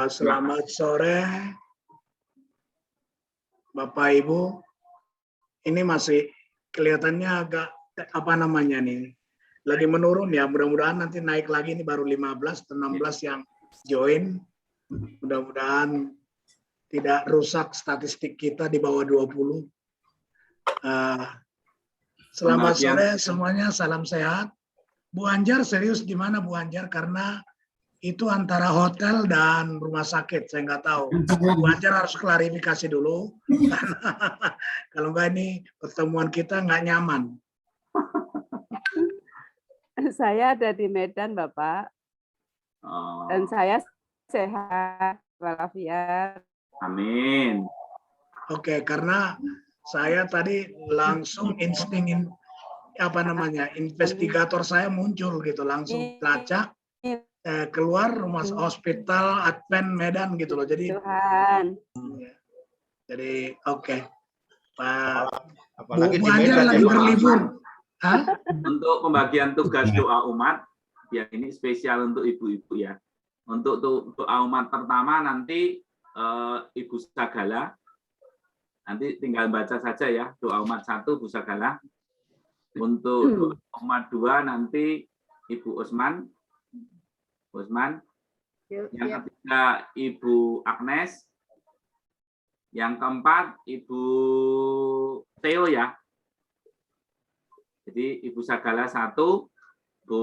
Selamat sore, Bapak Ibu. Ini masih kelihatannya agak apa namanya nih, lagi menurun ya. Mudah-mudahan nanti naik lagi, ini baru 15 atau 16 yang join. Mudah-mudahan tidak rusak statistik kita di bawah 20. Selamat sore semuanya, salam sehat. Bu Anjar serius gimana Bu Anjar? Karena itu antara hotel dan rumah sakit, saya nggak tahu. Bu Anjar harus klarifikasi dulu, kalau nggak ini pertemuan kita nggak nyaman. Saya ada di Medan, Bapak. Dan saya sehat walafiat. Amin. Oke, karena saya tadi langsung insting investigator saya muncul gitu, langsung lacak keluar rumah hospital Advent Medan gitu loh. Jadi Tuhan. Jadi oke. Pak Apalagi Bu Anjar lagi berlibur. Untuk pembagian tugas doa umat, ya ini spesial untuk ibu-ibu ya. Untuk doa umat pertama nanti Ibu Sagala, nanti tinggal baca saja ya, doa umat 1 Bu Sagala. Untuk doa umat 2 nanti Ibu Usman. Yang ketiga Ibu Agnes. Yang keempat Ibu Theo ya. Jadi Ibu Sagala 1, Bu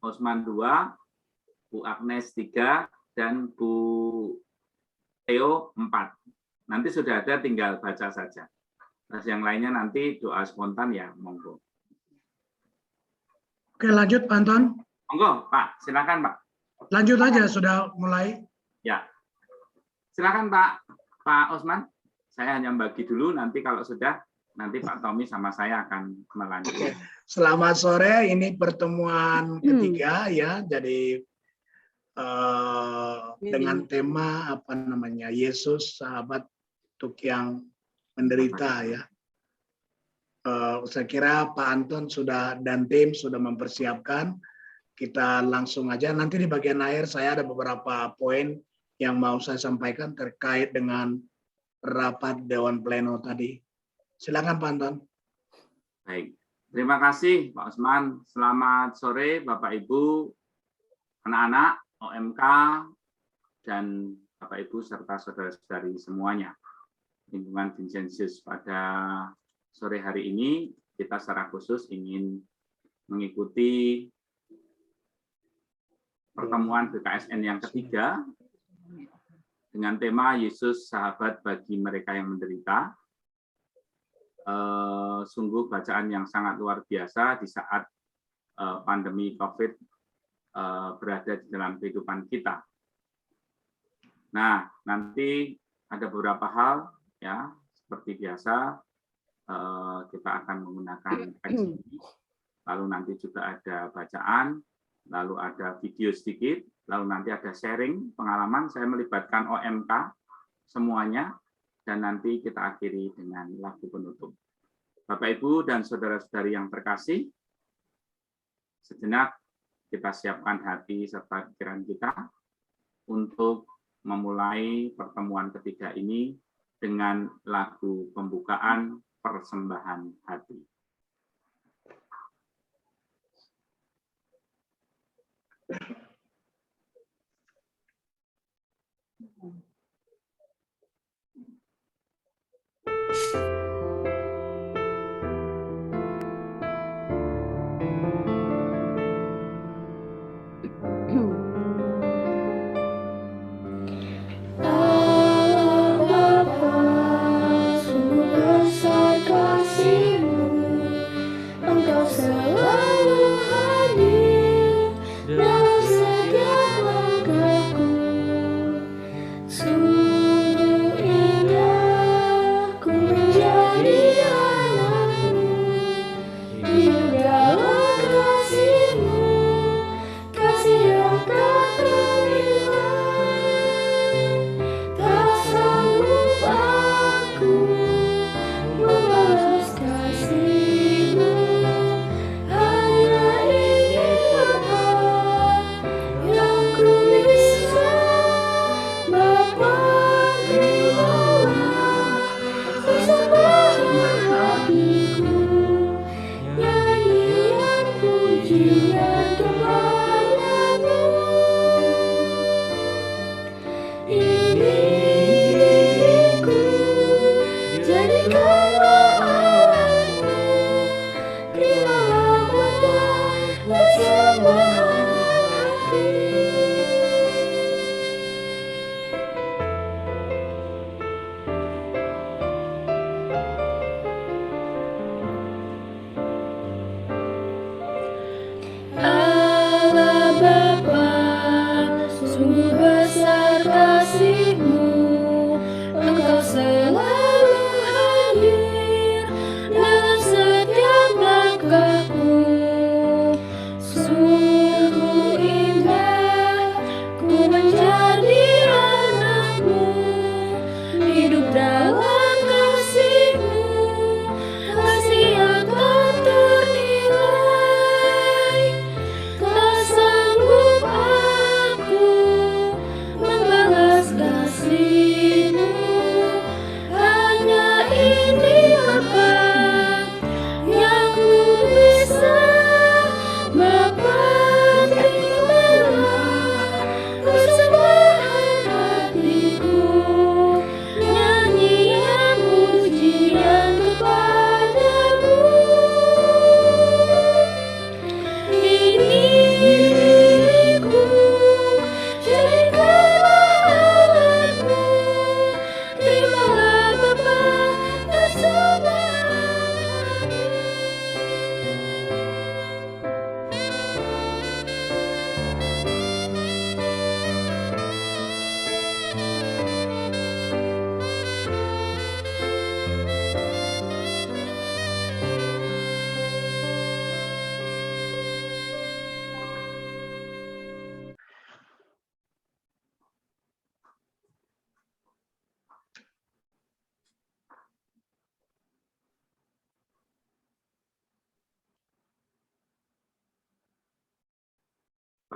Osman 2, Bu Agnes 3, dan Bu Theo 4. Nanti sudah ada, tinggal baca saja. Terus yang lainnya nanti doa spontan ya, monggo. Oke, lanjut Pak Anton. Monggo Pak, silakan Pak. Lanjut aja, sudah mulai. Ya, silakan Pak Osman. Saya hanya bagi dulu, nanti kalau sudah, nanti Pak Tommy sama saya akan melanjutkan. Selamat sore, ini pertemuan ketiga ya, jadi dengan tema apa namanya, Yesus sahabat untuk yang menderita ya. Saya kira Pak Anton sudah dan tim sudah mempersiapkan. Kita langsung aja, nanti di bagian akhir saya ada beberapa poin yang mau saya sampaikan terkait dengan rapat Dewan Pleno tadi. Silakan Pak Anton. Baik, terima kasih Pak Osman. Selamat sore Bapak Ibu, anak-anak, OMK, dan Bapak Ibu serta saudara-saudari semuanya. Lingkungan Vincentius, pada sore hari ini kita secara khusus ingin mengikuti pertemuan BKSN yang ketiga dengan tema Yesus sahabat bagi mereka yang menderita. Sungguh bacaan yang sangat luar biasa di saat pandemi COVID berada di dalam kehidupan kita. Nah, nanti ada beberapa hal ya, seperti biasa kita akan menggunakan teks ini, lalu nanti juga ada bacaan, lalu ada video sedikit, lalu nanti ada sharing pengalaman. Saya melibatkan OMK semuanya, dan nanti kita akhiri dengan lagu penutup. Bapak, Ibu, dan saudara-saudari yang terkasih, sejenak kita siapkan hati serta pikiran kita untuk memulai pertemuan ketiga ini dengan lagu pembukaan persembahan hati. Kasih-Mu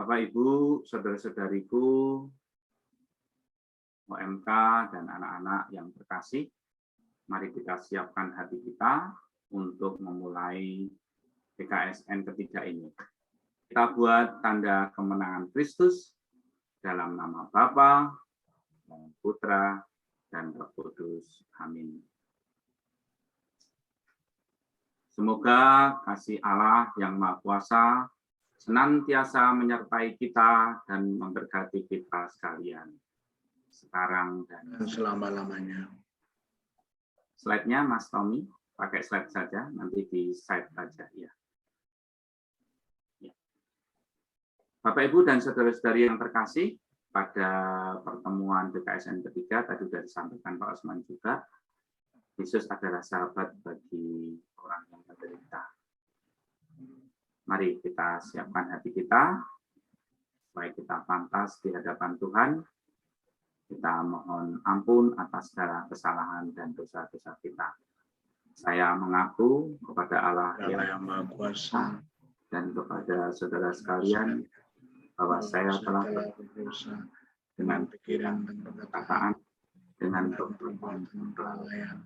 Bapak, Ibu, saudara-saudariku, OMK, dan anak-anak yang terkasih, mari kita siapkan hati kita untuk memulai PKSN ketiga ini. Kita buat tanda kemenangan Kristus dalam nama Bapa dan Putra dan Roh Kudus. Amin. Semoga kasih Allah yang Maha Kuasa senantiasa menyertai kita dan memberkati kita sekalian, sekarang dan selama-lamanya. Slide-nya Mas Tommy, pakai slide saja, nanti di slide saja ya. Bapak, Ibu, dan saudara-saudari yang terkasih, pada pertemuan PKSN ketiga, tadi sudah disampaikan Pak Osman juga, Yesus adalah sahabat bagi orang yang menderita. Mari kita siapkan hati kita, supaya kita pantas di hadapan Tuhan. Kita mohon ampun atas segala kesalahan dan dosa-dosa kita. Saya mengaku kepada Allah yang Maha Kuasa dan kepada saudara sekalian bahwa saya telah berdosa dengan pikiran dan perkataan, dengan perbuatan dan kelalaian.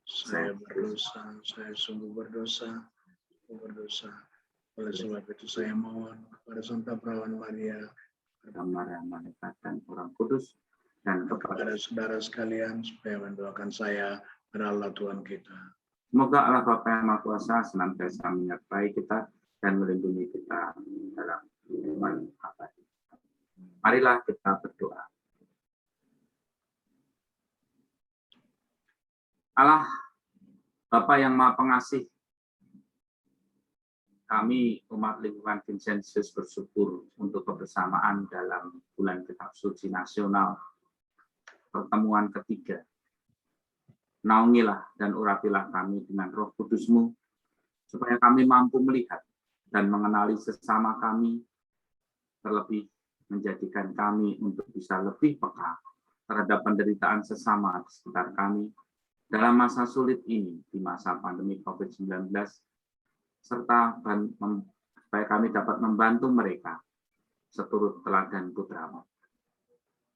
Saya berdosa, saya sungguh berdosa. Oleh sebab itu saya mohon kepada Santa Perawan Maria, kepada Maria Malaikat dan Orang Kudus, dan kepada saudara sekalian supaya mendoakan saya kepada Allah Tuhan kita. Semoga Allah Bapa yang Maha Kuasa senantiasa menyertai kita dan melindungi kita dalam kehidupan abadi. Marilah kita berdoa. Allah Bapa yang Maha Pengasih, kami umat lingkungan Vincentius bersyukur untuk kebersamaan dalam bulan Kitab Suci Nasional pertemuan ketiga. Naungilah dan urapilah kami dengan Roh Kudus-Mu, supaya kami mampu melihat dan mengenali sesama kami, terlebih menjadikan kami untuk bisa lebih peka terhadap penderitaan sesama di sekitar kami dalam masa sulit ini, di masa pandemi COVID-19, serta supaya kami dapat membantu mereka seturut teladan Putra-Mu.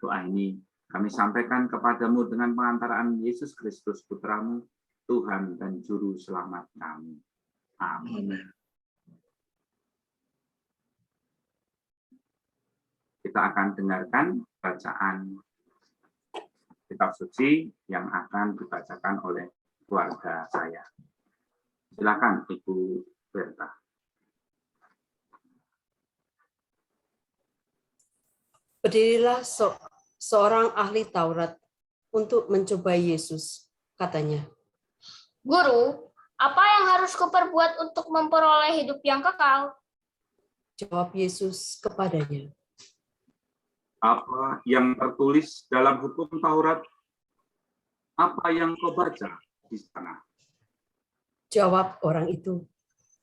Doa ini kami sampaikan kepadamu dengan pengantaraan Yesus Kristus, Putra-Mu, Tuhan dan Juru Selamat kami. Amin. Kita akan dengarkan bacaan Kitab Suci yang akan dibacakan oleh keluarga saya. Silakan Ibu Berta. Berdirilah seorang ahli Taurat untuk mencobai Yesus, katanya. Guru, apa yang harus kuperbuat untuk memperoleh hidup yang kekal? Jawab Yesus kepadanya. Apa yang tertulis dalam hukum Taurat? Apa yang kau baca di sana? Jawab orang itu.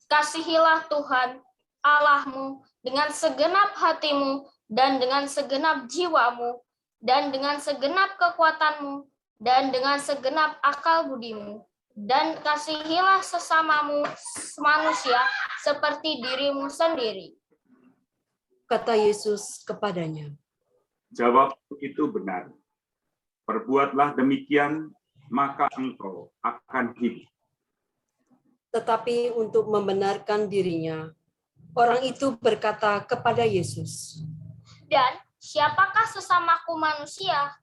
Kasihilah Tuhan Allahmu dengan segenap hatimu dan dengan segenap jiwamu dan dengan segenap kekuatanmu dan dengan segenap akal budimu, dan kasihilah sesamamu manusia seperti dirimu sendiri. Kata Yesus kepadanya. Jawab itu benar. Perbuatlah demikian, maka engkau akan hidup. Tetapi untuk membenarkan dirinya, orang itu berkata kepada Yesus. Dan siapakah sesamaku manusia?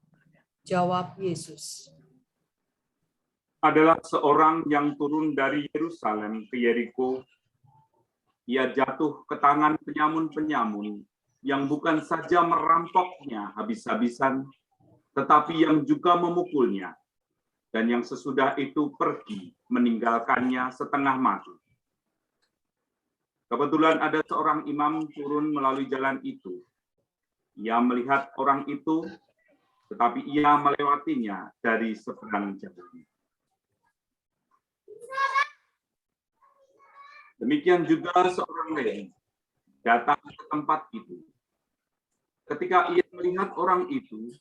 Jawab Yesus. Adalah seorang yang turun dari Yerusalem ke Yeriko. Ia jatuh ke tangan penyamun-penyamun yang bukan saja merampoknya habis-habisan, tetapi yang juga memukulnya, dan yang sesudah itu pergi meninggalkannya setengah mati. Kebetulan ada seorang imam turun melalui jalan itu. Ia melihat orang itu, tetapi ia melewatinya dari seberang jalan. Demikian juga seorang lain datang ke tempat itu. Ketika ia melihat orang itu,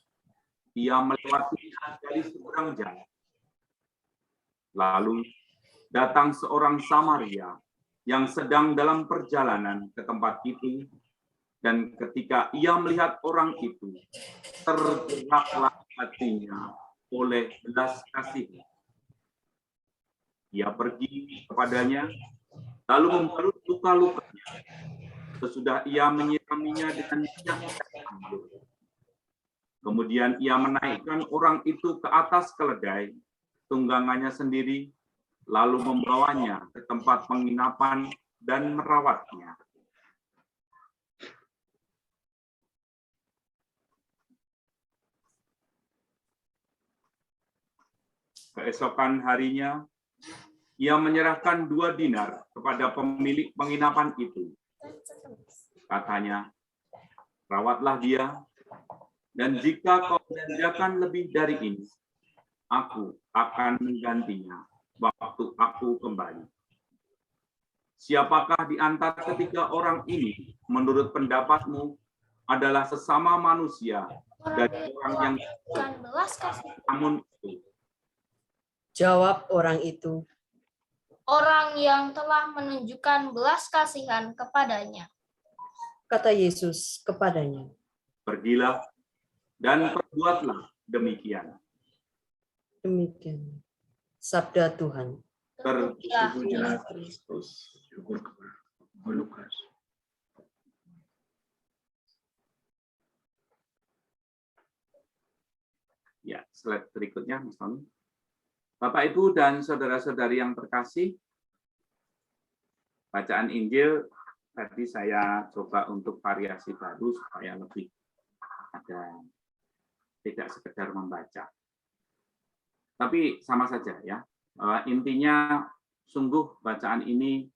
ia melewatinya dari seberang jalan. Lalu datang seorang Samaria yang sedang dalam perjalanan ke tempat itu, Dan ketika ia melihat orang itu, tergeraklah hatinya oleh belas kasih. Ia pergi kepadanya, lalu membalut luka-lukanya. Sesudah ia menyiraminya dengan minyak anggur. Kemudian ia menaikkan orang itu ke atas keledai, tunggangannya sendiri, lalu membawanya ke tempat penginapan dan merawatnya. Keesokan harinya, ia menyerahkan 2 dinar kepada pemilik penginapan itu. Katanya, rawatlah dia, dan jika kau belanjakan lebih dari ini, aku akan menggantinya waktu aku kembali. Siapakah di antara ketiga orang ini, menurut pendapatmu, adalah sesama manusia dari orang yang belas kasih. namun itu? Jawab orang itu. Orang yang telah menunjukkan belas kasihan kepadanya. Kata Yesus kepadanya. Pergilah dan perbuatlah demikian. Demikian. Sabda Tuhan. Terpujilah Kristus. Syukur kepada Lukas. Ya, slide berikutnya, Mas Tony. Bapak, Ibu, dan saudara-saudari yang terkasih, bacaan Injil tadi saya coba untuk variasi baru supaya lebih ada, tidak sekedar membaca. Tapi sama saja ya, bahwa intinya sungguh bacaan ini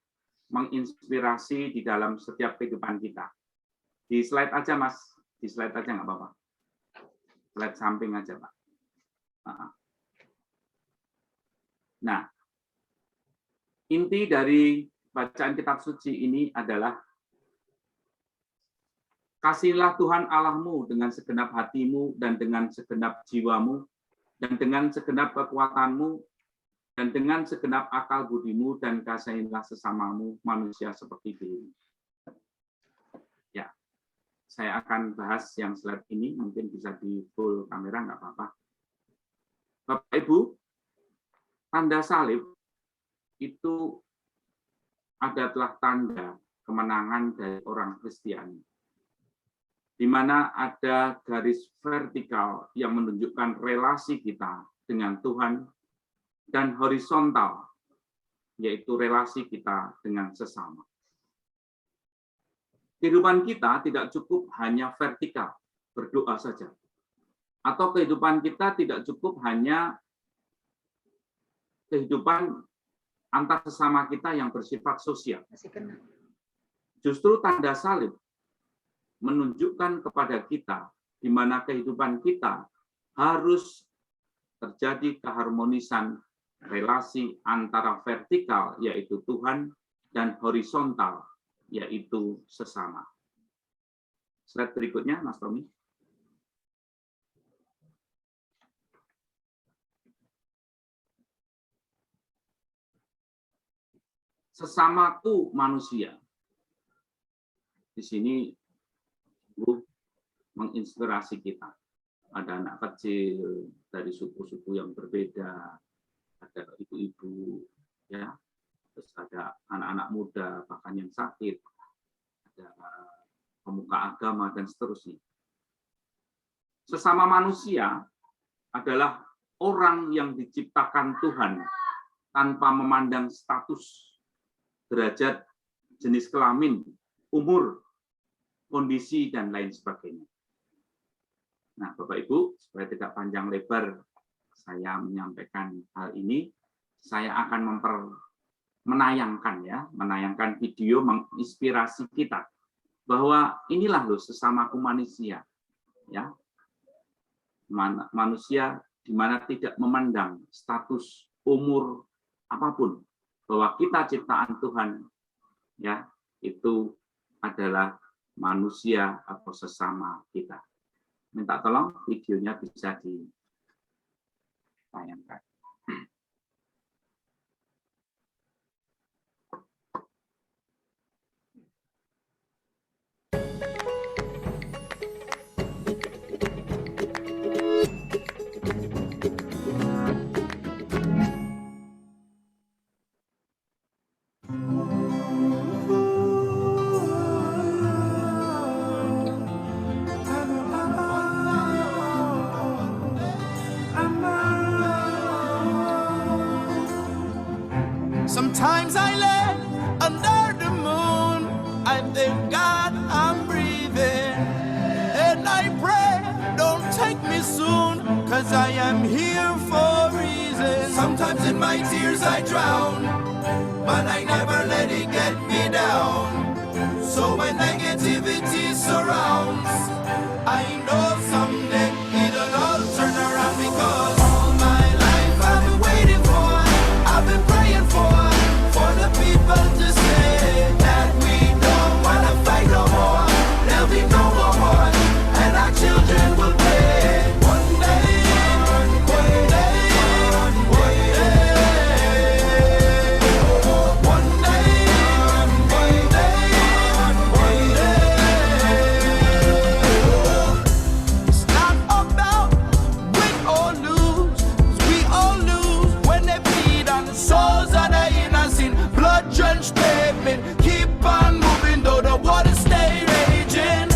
menginspirasi di dalam setiap kehidupan kita. Di slide aja, Mas. Di slide aja nggak apa-apa. Slide samping aja, Pak. Nah, inti dari bacaan kitab suci ini adalah kasihlah Tuhan Allahmu dengan segenap hatimu dan dengan segenap jiwamu dan dengan segenap kekuatanmu dan dengan segenap akal budimu, dan kasihilah sesamamu manusia seperti dirimu. Ya, saya akan bahas yang slide ini, mungkin bisa di full kamera, nggak apa-apa. Bapak Ibu, tanda salib itu adalah tanda kemenangan dari orang Kristiani, di mana ada garis vertikal yang menunjukkan relasi kita dengan Tuhan, dan horizontal, yaitu relasi kita dengan sesama. Kehidupan kita tidak cukup hanya vertikal, berdoa saja. Atau kehidupan kita tidak cukup hanya kehidupan antar sesama kita yang bersifat sosial. Justru tanda salib menunjukkan kepada kita di mana kehidupan kita harus terjadi keharmonisan relasi antara vertikal, yaitu Tuhan, dan horizontal, yaitu sesama. Slide berikutnya, Mas Tommy. Sesamaku manusia. Di sini menginspirasi kita. Ada anak kecil dari suku-suku yang berbeda, ada ibu-ibu, ya, terus ada anak-anak muda bahkan yang sakit, ada pemuka agama dan seterusnya. Sesama manusia adalah orang yang diciptakan Tuhan tanpa memandang status, derajat, jenis kelamin, umur, kondisi, dan lain sebagainya. Nah, Bapak Ibu, supaya tidak panjang lebar saya menyampaikan hal ini, saya akan menayangkan video menginspirasi kita bahwa inilah loh sesamaku manusia, ya, manusia di mana tidak memandang status, umur, apapun, bahwa kita ciptaan Tuhan, ya, itu adalah manusia atau sesama kita. Minta tolong videonya bisa ditayangkan. thank God I'm breathing. And I pray, don't take me soon, 'cause I am here for a reason. Sometimes in my tears I drown, but I never let it get me down. So when negativity surrounds, I know someday it'll all turn around, because all my life I've been waiting for, I've been praying for the people to say that we don't wanna fight no more. There'll be no more wars, and our children will play. One day, one day, one day, one day, one day, one day. It's not about win or lose, 'cause we all lose when they bleed on the souls of the innocent. Blood-drenched pavement, keep on moving though the water stay raging.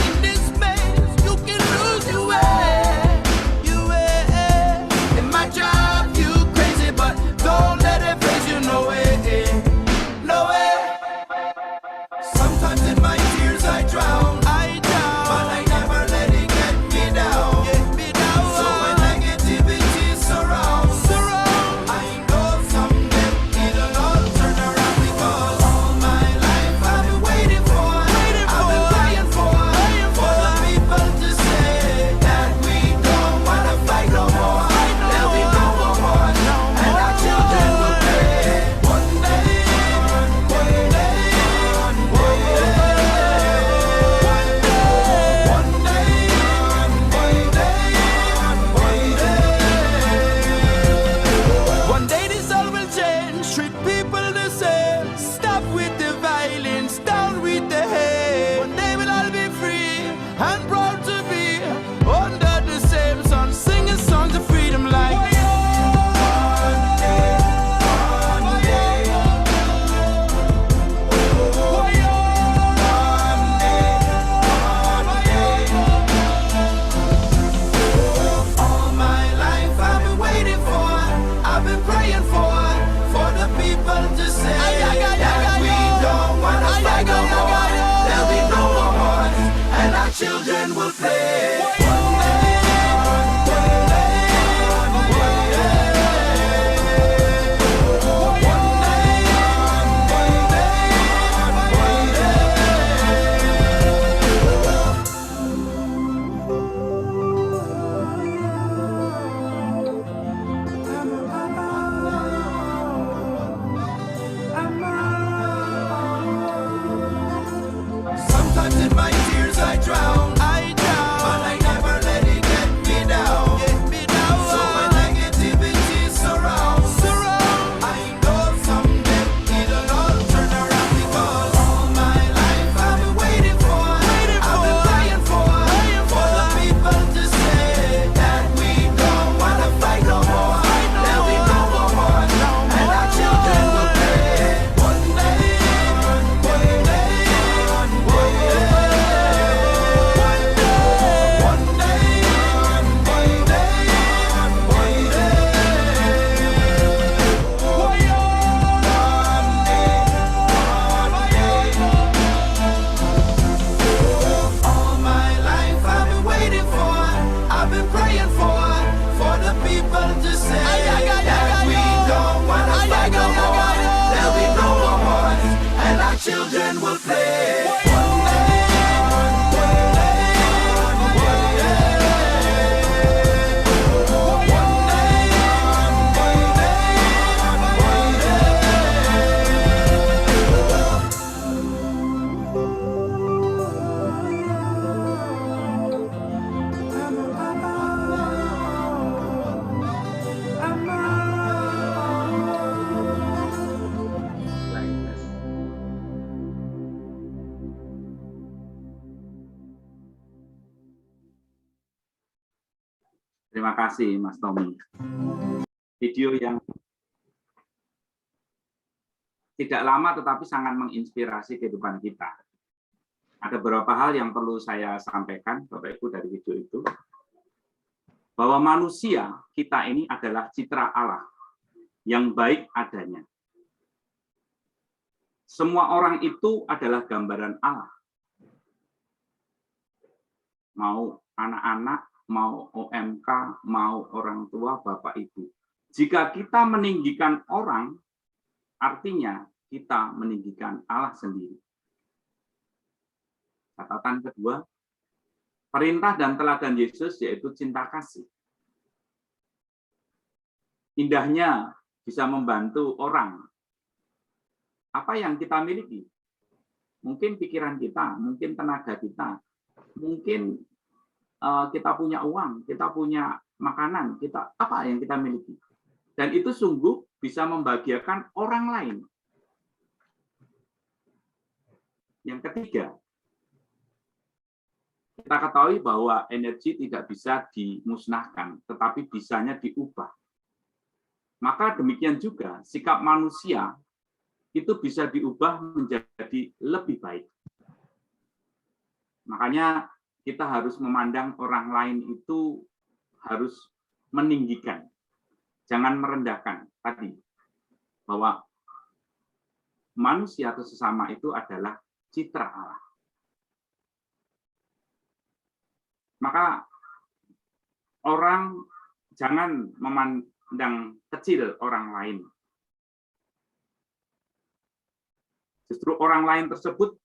In this maze, you can lose your way, your way. In my job, you crazy, but don't let it phase you, no way, no way. Sometimes in my tears I drown, but I never let it get me down. So when negativity surrounds, I know someday it'll all turn around, because all my life I've been waiting for, I've been praying for the people to say that we don't wanna fight no more. There'll be no more wars, and our children will pay. One day, one day, one day, one day this all will change. Treat people the same. Stop with the violence, down with the hate. One day we'll all be free and proud to be under the same sun, singing songs of freedom like one day, one day, all my life I've been waiting for, I've been praying for the people to say that we don't wanna fight no more. There'll be no more wars, and our children will play. One day, one day, one Sometimes in my tears I drown, but I never let it get me down. So when negativity surrounds, I know someday it'll all turn around, because all my life I've been waiting for, I've been praying for the people to say that we don't wanna fight no more. There'll be no more wars, and our children will pay. One day, one day, one all my life I've been waiting for, I've been praying for the people to say that we don't wanna fight no more. There'll be no more wars, and our children will play. One day, one day, one Terima kasih, Mas Tommy. Video yang tidak lama tetapi sangat menginspirasi kehidupan kita. Ada beberapa hal yang perlu saya sampaikan, Bapak Ibu, dari video itu. Bahwa manusia kita ini adalah citra Allah yang baik adanya. Semua orang itu adalah gambaran Allah. Mau anak-anak, mau OMK, mau orang tua, Bapak Ibu. Jika kita meninggikan orang, artinya kita meninggikan Allah sendiri. Catatan kedua, perintah dan teladan Yesus yaitu cinta kasih. Indahnya bisa membantu orang. Apa yang kita miliki? Mungkin pikiran kita, mungkin tenaga kita, mungkin kita punya uang, kita punya makanan, kita apa yang kita miliki. Dan itu sungguh bisa membahagiakan orang lain. Yang ketiga, kita ketahui bahwa energi tidak bisa dimusnahkan, tetapi bisanya diubah. Maka demikian juga sikap manusia itu bisa diubah menjadi lebih baik. Makanya kita harus memandang orang lain itu harus meninggikan, jangan merendahkan. Tadi bahwa manusia atau sesama itu adalah citra Allah. Maka orang jangan memandang kecil orang lain. Justru orang lain tersebut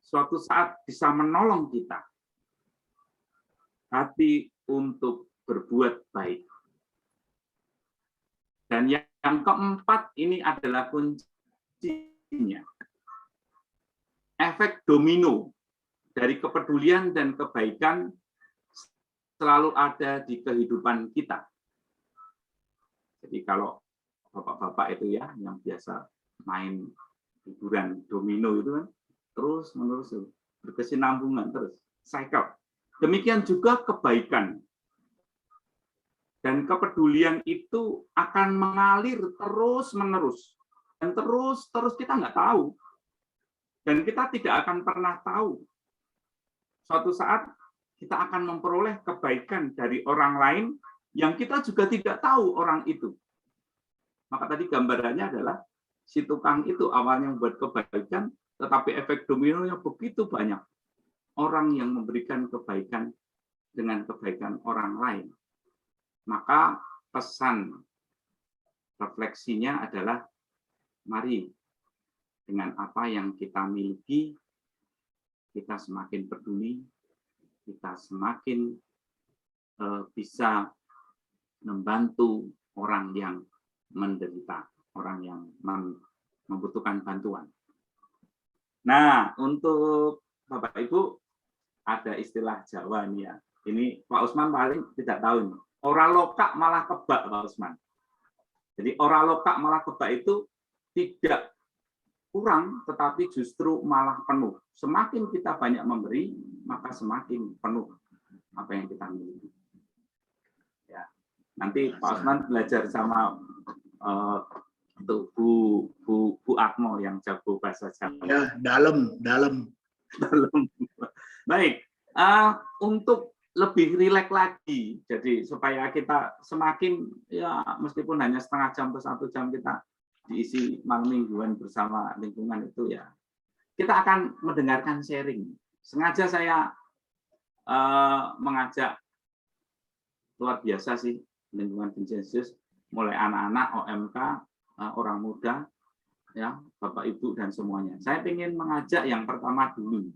suatu saat bisa menolong kita hati untuk berbuat baik. Dan yang keempat ini adalah kuncinya. Efek domino dari kepedulian dan kebaikan selalu ada di kehidupan kita. Jadi kalau bapak-bapak itu ya yang biasa main hiburan domino itu kan terus menerus berkesinambungan terus cycle. Demikian juga kebaikan dan kepedulian itu akan mengalir terus menerus dan terus kita nggak tahu dan kita tidak akan pernah tahu. Suatu saat kita akan memperoleh kebaikan dari orang lain yang kita juga tidak tahu orang itu. Maka tadi gambarannya adalah si tukang itu awalnya membuat kebaikan, tetapi efek dominonya begitu banyak. Orang yang memberikan kebaikan dengan kebaikan orang lain. Maka pesan refleksinya adalah, mari dengan apa yang kita miliki, kita semakin peduli, kita semakin bisa membantu orang yang menderita, orang yang membutuhkan bantuan. Nah, untuk Bapak Ibu ada istilah Jawa nih ya. Ini Pak Usman paling tidak tahu ini. Ora lokak malah kebak, Pak Usman. Jadi ora lokak malah kebak itu tidak kurang, tetapi justru malah penuh. Semakin kita banyak memberi, maka semakin penuh apa yang kita miliki. Ya, nanti Pak Usman belajar sama Bu Atmo yang jago bahasa Jawa. Ya, dalam. Baik, untuk lebih rileks lagi, jadi supaya kita semakin ya meskipun hanya setengah jam atau 1 jam kita diisi malam mingguan bersama lingkungan itu ya, kita akan mendengarkan sharing. Sengaja saya mengajak luar biasa sih lingkungan Vincenzius, mulai anak-anak, OMK, orang muda, ya Bapak Ibu dan semuanya. Saya ingin mengajak yang pertama dulu.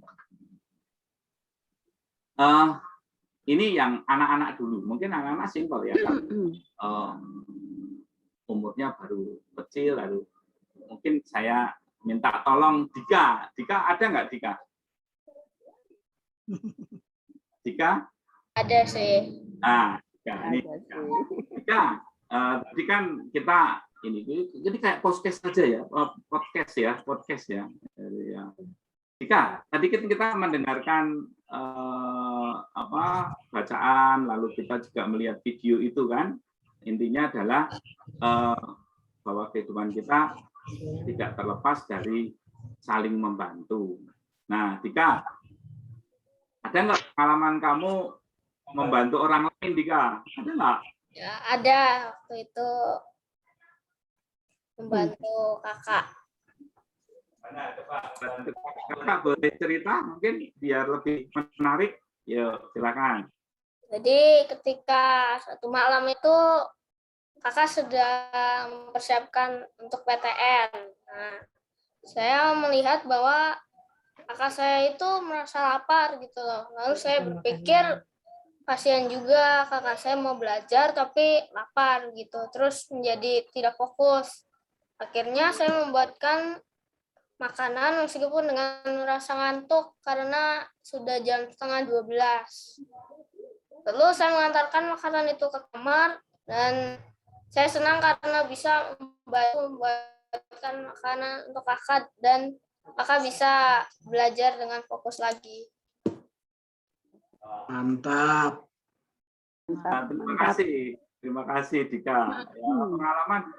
Ini yang anak-anak dulu, mungkin anak-anak simpel ya, umurnya baru kecil, lalu mungkin saya minta tolong Dika ada nggak Dika? Dika? Ada sih. Dika, ini Dika. Tadi kan kita ini jadi kayak podcast saja ya, podcast ya. Dika, tadi kita mendengarkan bacaan, lalu kita juga melihat video itu kan, intinya adalah bahwa kehidupan kita tidak terlepas dari saling membantu. Nah, Dika, ada nggak pengalaman kamu membantu orang lain, Dika? Ada nggak? Ya, ada waktu itu membantu kakak. Kakak boleh cerita mungkin biar lebih menarik. Yuk, silakan. Jadi ketika satu malam itu kakak sudah mempersiapkan untuk PTN. Nah, saya melihat bahwa kakak saya itu merasa lapar gitu loh. Lalu saya berpikir kasihan juga kakak saya mau belajar tapi lapar gitu. Terus menjadi tidak fokus. Akhirnya saya membuatkan makanan meskipun dengan rasa ngantuk karena sudah jam 11:30. Lalu saya mengantarkan makanan itu ke kamar dan saya senang karena bisa membuatkan makanan untuk kakak dan kakak bisa belajar dengan fokus lagi. Mantap. Nah, terima kasih Dika. Ya, pengalaman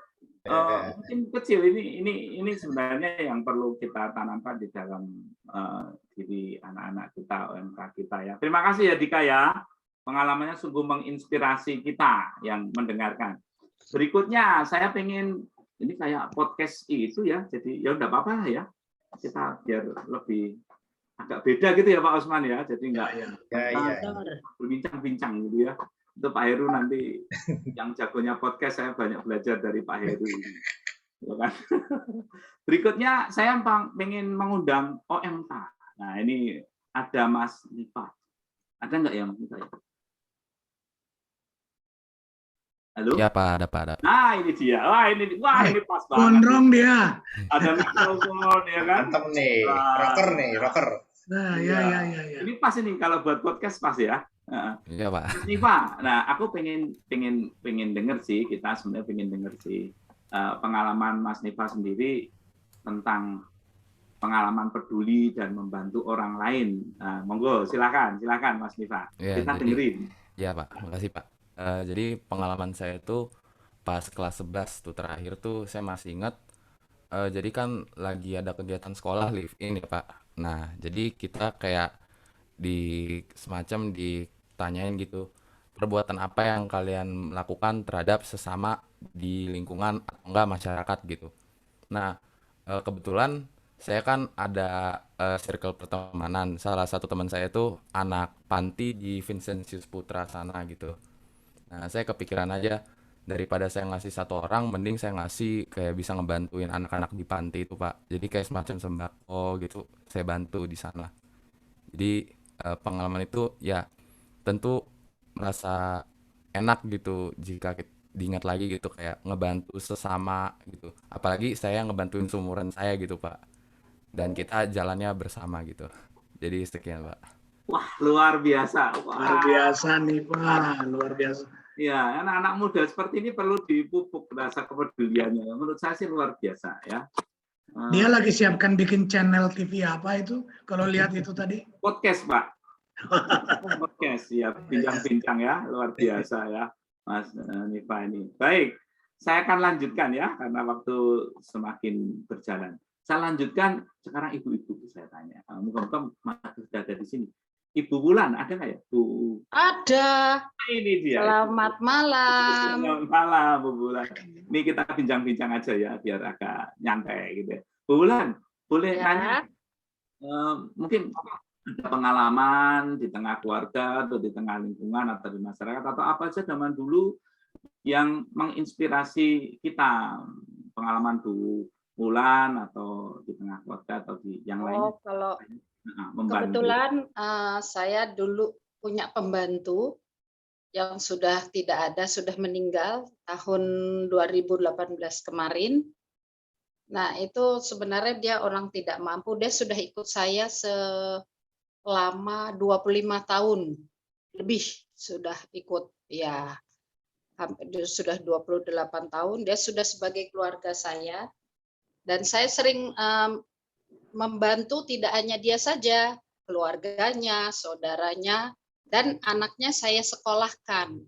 mungkin kecil ini sebenarnya yang perlu kita tanamkan di dalam diri anak-anak kita, UMK kita ya. Terima kasih ya Dika ya. Pengalamannya sungguh menginspirasi kita yang mendengarkan. Berikutnya saya pengen ini kayak podcast itu ya. Jadi ya udah apa-apa ya. Kita biar lebih agak beda gitu ya Pak Osman ya. Jadi enggak berbincang-bincang gitu ya. Untuk Pak Heru nanti yang jagonya podcast, saya banyak belajar dari Pak Heru. Berikutnya saya pengen mengundang OMK. Nah ini ada Mas Nifa. Ada nggak ya Mas Nifa? Halo? Ya Pak, ada. Nah ini dia. Wah ini pas banget. Gondrong dia. Ada mikrofon ya kan? Mantap nih, rocker. Nah, ya. Ini pas ini kalau buat podcast pas ya. Iya Pak. Nifa, nah aku pengen denger sih, kita sebenarnya pengen denger sih pengalaman Mas Nifa sendiri tentang pengalaman peduli dan membantu orang lain. Nah, monggo silakan Mas Nifa. Ya, Kita dengerin. Ya Pak, makasih Pak. Jadi pengalaman saya itu pas kelas 11 tuh terakhir tuh saya masih ingat. Jadi kan lagi ada kegiatan sekolah live in ya Pak. Nah jadi kita kayak semacam ditanyain gitu, perbuatan apa yang kalian lakukan terhadap sesama di lingkungan atau enggak masyarakat gitu. Nah kebetulan saya kan ada circle pertemanan, salah satu teman saya itu anak panti di Vincentius Putra sana gitu. Nah saya kepikiran aja, daripada saya ngasih satu orang, mending saya ngasih kayak bisa ngebantuin anak-anak di panti itu Pak. Jadi kayak semacam sembako gitu, saya bantu di sana. Jadi pengalaman itu ya tentu merasa enak gitu jika diingat lagi gitu, kayak ngebantu sesama gitu. Apalagi saya ngebantuin seumuran saya gitu Pak. Dan kita jalannya bersama gitu. Jadi sekian Pak. Wah luar biasa. Luar biasa nih Pak, luar biasa. Ya, anak-anak muda seperti ini perlu dipupuk rasa kepeduliannya. Menurut saya sih luar biasa ya. Dia lagi siapkan bikin channel TV apa itu? Kalau lihat itu tadi. Podcast Pak. Podcast ya, bincang-bincang ya, luar biasa ya Mas Nifa ini. Baik, saya akan lanjutkan ya karena waktu semakin berjalan. Saya lanjutkan sekarang ibu-ibu, saya tanya. Muka-muka masih sudah ada di sini. Ibu Wulan ada nggak ya? Bu? Ada. Ini dia. Selamat malam. Selamat malam Bu Wulan. Ini kita bincang-bincang aja ya biar agak nyantai gitu ya. Bu Wulan, boleh nanya? Mungkin ada pengalaman di tengah keluarga atau di tengah lingkungan atau di masyarakat atau apa saja zaman dulu yang menginspirasi kita, pengalaman Bu Wulan atau di tengah keluarga atau di yang lain. Kalau membantu. kebetulan saya dulu punya pembantu yang sudah tidak ada, sudah meninggal tahun 2018 kemarin. Nah itu sebenarnya dia orang tidak mampu, dia sudah ikut saya selama 25 tahun lebih, sudah ikut ya hampir sudah 28 tahun, dia sudah sebagai keluarga saya. Dan saya sering membantu tidak hanya dia saja, keluarganya, saudaranya, dan anaknya saya sekolahkan.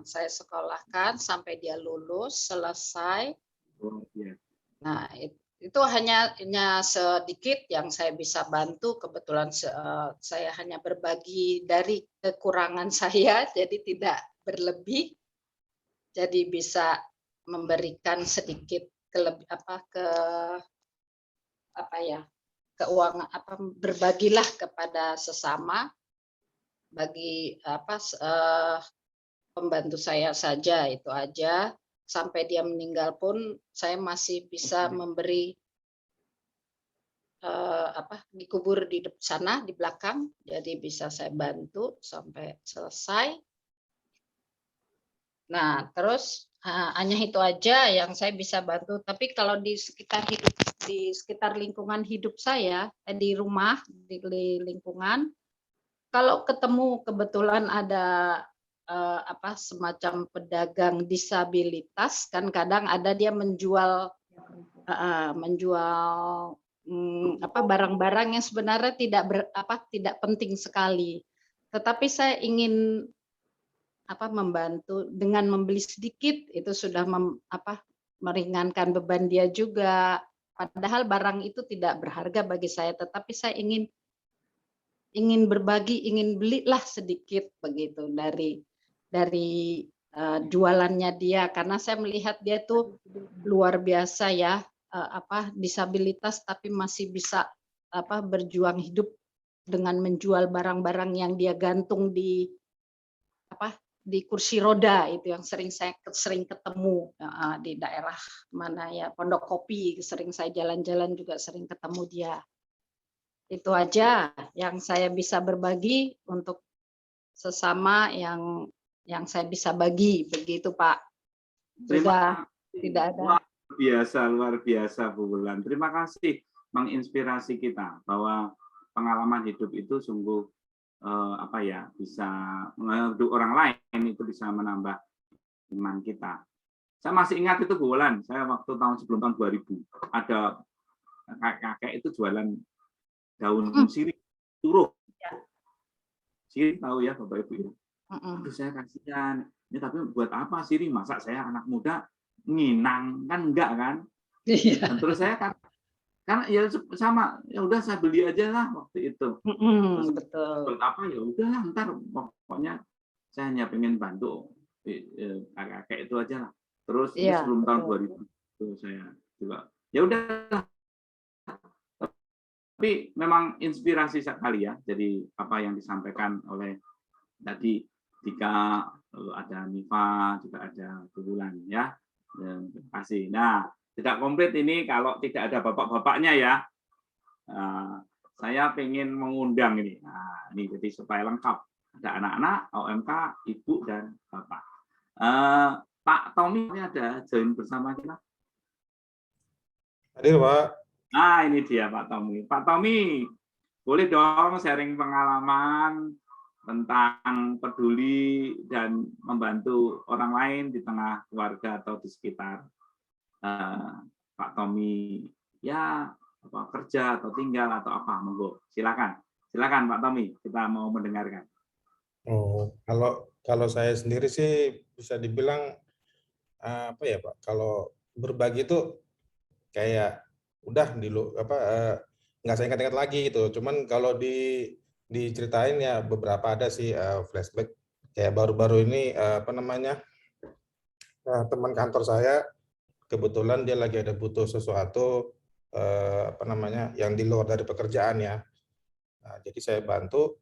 Saya sekolahkan sampai dia lulus, selesai. Nah, itu hanya sedikit yang saya bisa bantu. Kebetulan saya hanya berbagi dari kekurangan saya, jadi tidak berlebih. Jadi bisa memberikan sedikit keuangan, berbagilah kepada sesama, bagi pembantu saya saja, itu aja. Sampai dia meninggal pun saya masih bisa memberi, dikubur di sana di belakang, jadi bisa saya bantu sampai selesai. Nah, terus hanya itu aja yang saya bisa bantu. Tapi kalau di sekitar lingkungan hidup saya, di rumah, di lingkungan, kalau ketemu kebetulan ada semacam pedagang disabilitas, kan kadang ada dia menjual barang-barang yang sebenarnya tidak penting sekali. Tetapi saya ingin membantu dengan membeli sedikit, itu sudah meringankan beban dia juga. Padahal barang itu tidak berharga bagi saya, tetapi saya ingin berbagi, ingin belilah sedikit begitu dari jualannya dia, karena saya melihat dia tuh luar biasa ya, disabilitas tapi masih bisa berjuang hidup dengan menjual barang-barang yang dia gantung di kursi roda, itu yang saya sering ketemu di daerah mana ya, Pondok Kopi, sering saya jalan-jalan juga sering ketemu dia. Itu aja yang saya bisa berbagi untuk sesama yang saya bisa bagi, begitu Pak. Sudah tidak ada. Luar biasa Bu Wulan. Terima kasih menginspirasi kita bahwa pengalaman hidup itu sungguh bisa menghidup orang lain, itu bisa menambah iman kita. Saya masih ingat itu Bu Wulan, saya waktu sebelum tahun 2000 ada kakek itu jualan daun sirih turuh. Sirih tahu ya Bapak Ibu ya. Aduh, saya kasihan. Ini tapi buat apa sirih? Masa saya anak muda nginang, kan enggak kan? Iya. Dan terus saya kan ya sama, ya udah saya beli aja lah waktu itu. Terus, betul. Buat apa ya udah, ntar pokoknya saya hanya pengen bantu kakek itu aja lah. Terus Iya, sebelum tahun betul. 2000 itu saya juga ya udah. Tapi memang inspirasi sekali ya. Jadi apa yang disampaikan oleh tadi Dika, lalu ada Nifa, juga ada Bu Wulan ya. Terima kasih. Nah, tidak komplit ini kalau tidak ada bapak-bapaknya ya. Saya pengen mengundang ini. Nah, ini jadi supaya lengkap. Ada anak-anak, OMK, Ibu dan Bapak. Pak Tommy ini ada join bersama kita. Hadir Pak. Nah, ini dia Pak Tommy. Pak Tommy, boleh dong sharing pengalaman tentang peduli dan membantu orang lain di tengah keluarga atau di sekitar Pak Tommy, ya kerja atau tinggal atau apa, monggo silakan Pak Tommy, kita mau mendengarkan. Oh, kalau saya sendiri sih bisa dibilang apa ya Pak, kalau berbagi itu kayak udah nggak saya ingat-ingat lagi gitu. Cuman kalau diceritain ya beberapa ada sih flashback, kayak baru-baru ini teman kantor saya kebetulan dia lagi ada butuh sesuatu yang di luar dari pekerjaan ya. Nah, jadi saya bantu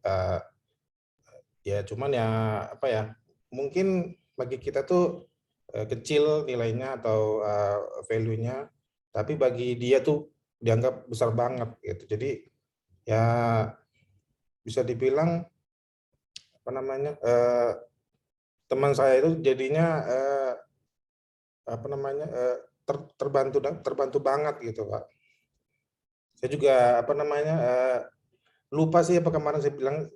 ya, cuman ya mungkin bagi kita tuh kecil nilainya atau value-nya, tapi bagi dia tuh dianggap besar banget gitu. Jadi ya bisa dibilang teman saya itu jadinya terbantu banget gitu Pak. Saya juga lupa sih apa kemarin saya bilang,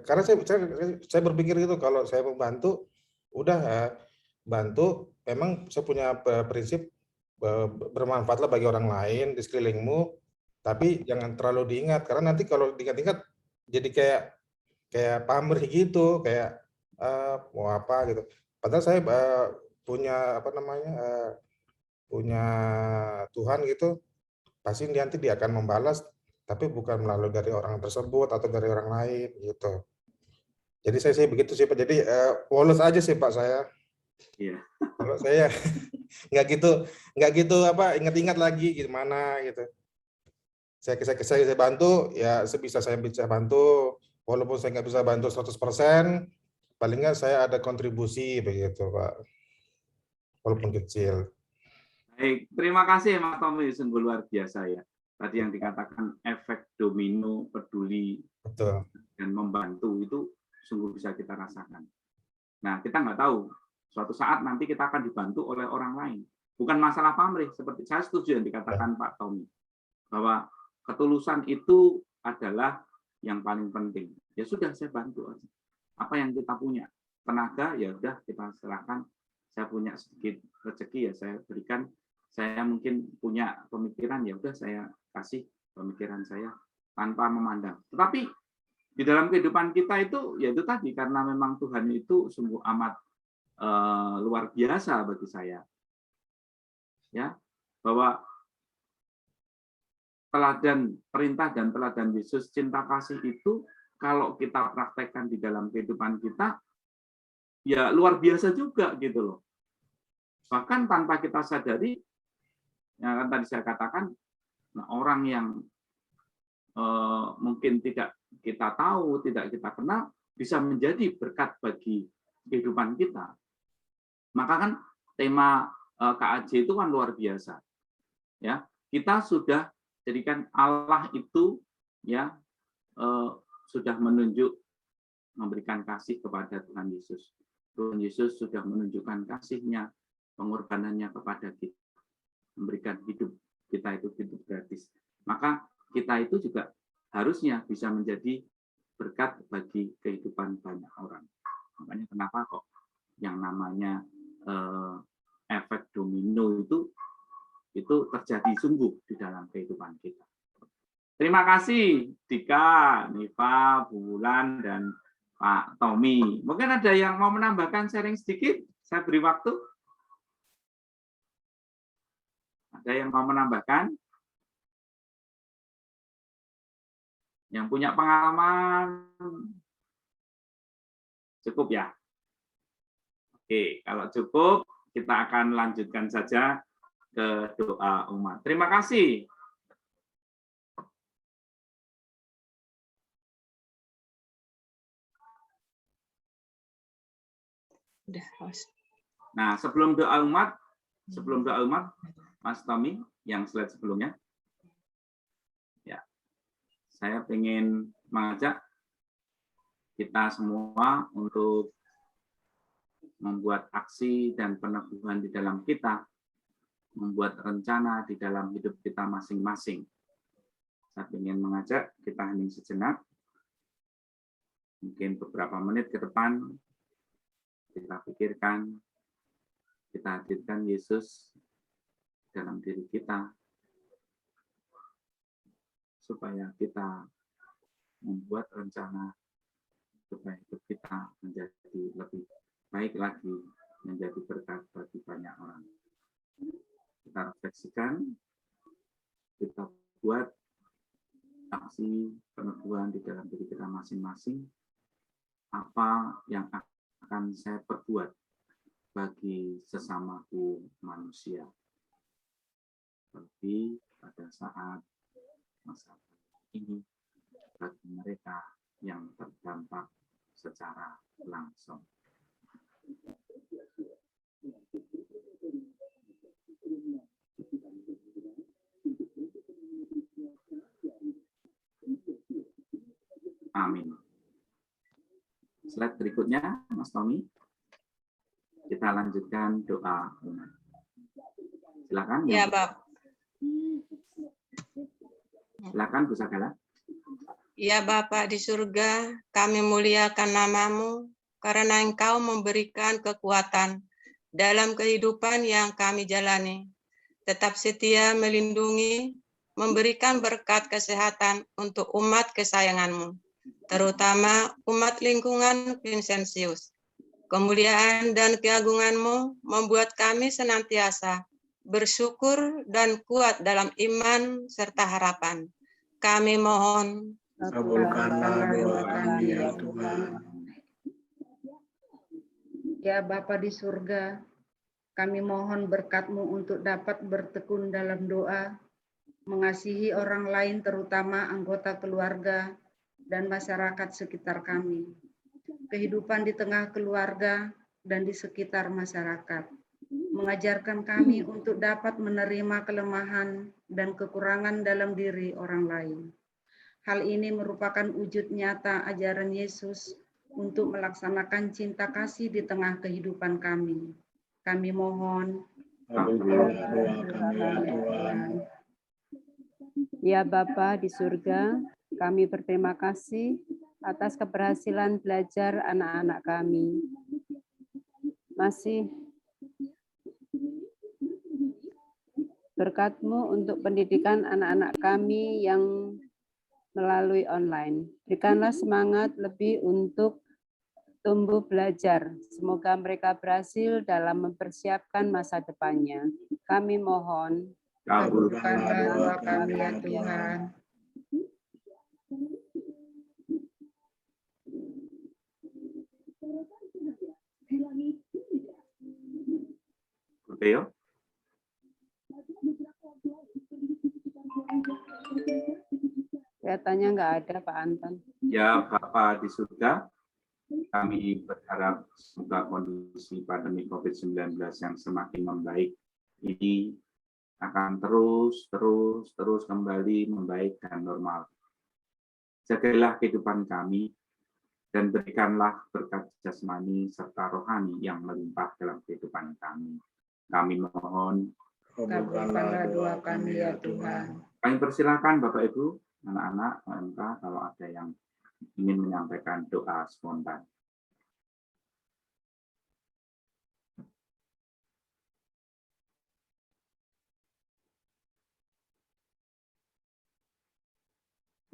karena saya berpikir gitu, kalau saya membantu udah bantu, memang saya punya prinsip bermanfaatlah bagi orang lain di sekelilingmu, tapi jangan terlalu diingat, karena nanti kalau diingat-ingat jadi kayak pamer gitu, kayak mau apa gitu. Padahal saya punya punya Tuhan gitu, pasti nanti dia akan membalas, tapi bukan melalui dari orang tersebut atau dari orang lain gitu. Jadi saya begitu sih Pak. Jadi polos aja sih Pak saya. Iya. Kalau saya nggak gitu apa ingat-ingat lagi gimana gitu. Saya bantu ya sebisa saya bisa bantu, walaupun saya nggak bisa bantu 100%, paling nggak saya ada kontribusi begitu Pak, walaupun kecil. Baik, terima kasih Mas Tommy, sungguh luar biasa ya. Tadi yang dikatakan efek domino, peduli, Betul. dan membantu itu sungguh bisa kita rasakan. Nah, kita nggak tahu, suatu saat nanti kita akan dibantu oleh orang lain. Bukan masalah pamrih, seperti saya setuju yang dikatakan Pak Tommy, bahwa ketulusan itu adalah yang paling penting. Ya sudah, saya bantu aja. Apa yang kita punya, tenaga ya udah kita serahkan. Saya punya sedikit rezeki ya saya berikan. Saya mungkin punya pemikiran ya udah saya kasih pemikiran saya tanpa memandang. Tetapi di dalam kehidupan kita itu ya itu tadi, karena memang Tuhan itu sungguh amat luar biasa bagi saya. Ya, bahwa teladan perintah dan teladan Yesus cinta kasih itu kalau kita praktekkan di dalam kehidupan kita ya luar biasa juga gitu loh. Bahkan tanpa kita sadari, ya kan tadi saya katakan, nah, orang yang mungkin tidak kita tahu, tidak kita kenal, bisa menjadi berkat bagi kehidupan kita. Maka kan tema KAJ itu kan luar biasa. Ya, kita sudah jadikan Allah itu ya sudah menunjuk memberikan kasih kepada Tuhan Yesus. Tuhan Yesus sudah menunjukkan kasih-Nya, pengorbanannya kepada kita, memberikan hidup kita itu hidup gratis. Maka kita itu juga harusnya bisa menjadi berkat bagi kehidupan banyak orang. Makanya kenapa kok yang namanya efek domino itu terjadi sungguh di dalam kehidupan kita. Terima kasih Dika, Niva, Bu Wulan, dan Pak Tommy. Mungkin ada yang mau menambahkan sharing sedikit? Saya beri waktu. Ada yang mau menambahkan? Yang punya pengalaman? Cukup ya? Oke, kalau cukup, kita akan lanjutkan saja ke doa umat. Terima kasih. Nah, sebelum doa umat, Mas Tommy, yang slide sebelumnya, ya, saya ingin mengajak kita semua untuk membuat aksi dan peneguhan di dalam kita, membuat rencana di dalam hidup kita masing-masing. Saya ingin mengajak kita hening sejenak, mungkin beberapa menit ke depan, kita pikirkan, kita hadirkan Yesus dalam diri kita, supaya kita membuat rencana supaya hidup kita menjadi lebih baik lagi, menjadi berkat bagi banyak orang. Kita refleksikan, kita buat aksi peneguhan di dalam diri kita masing-masing, apa yang akan saya perbuat bagi sesamaku manusia. Seperti pada saat masa ini, bagi mereka yang terdampak secara langsung. Amin. Slide berikutnya, Mas Tommy. Kita lanjutkan doa umat. Silakan. Ya, Pak. Silakan, Bu Sagala. Ya Bapa di surga, kami muliakan nama-Mu karena Engkau memberikan kekuatan dalam kehidupan yang kami jalani. Tetap setia melindungi, memberikan berkat kesehatan untuk umat kesayangan-Mu, terutama umat lingkungan Vincentius. Kemuliaan dan keagungan-Mu membuat kami senantiasa bersyukur dan kuat dalam iman serta harapan. Kami mohon, kabulkanlah doa kami ya Tuhan. Ya Bapa di surga, Kami mohon berkat-Mu untuk dapat bertekun dalam doa, mengasihi orang lain terutama anggota keluarga dan masyarakat sekitar kami. Kehidupan di tengah keluarga dan di sekitar masyarakat mengajarkan kami untuk dapat menerima kelemahan dan kekurangan dalam diri orang lain. Hal ini merupakan wujud nyata ajaran Yesus untuk melaksanakan cinta kasih di tengah kehidupan kami. Kami mohon. Ya Bapa di surga, kami berterima kasih atas keberhasilan belajar anak-anak kami. Masih berkat-Mu untuk pendidikan anak-anak kami yang melalui online. Berikanlah semangat lebih untuk tumbuh belajar. Semoga mereka berhasil dalam mempersiapkan masa depannya. Kami mohon. Kabulkanlah doa kami ya Tuhan. Theo? Kelihatannya nggak ada Pak Anton. Ya Bapa di surga, kami berharap semoga kondisi pandemi COVID-19 yang semakin membaik ini akan terus kembali membaik dan normal. Jagalah kehidupan kami dan berikanlah berkat jasmani serta rohani yang melimpah dalam kehidupan kami. Kami mohon. Kabulkanlah doa kami ya Tuhan. Kami persilakan Bapak Ibu, anak-anak, OMK kalau ada yang ingin menyampaikan doa spontan.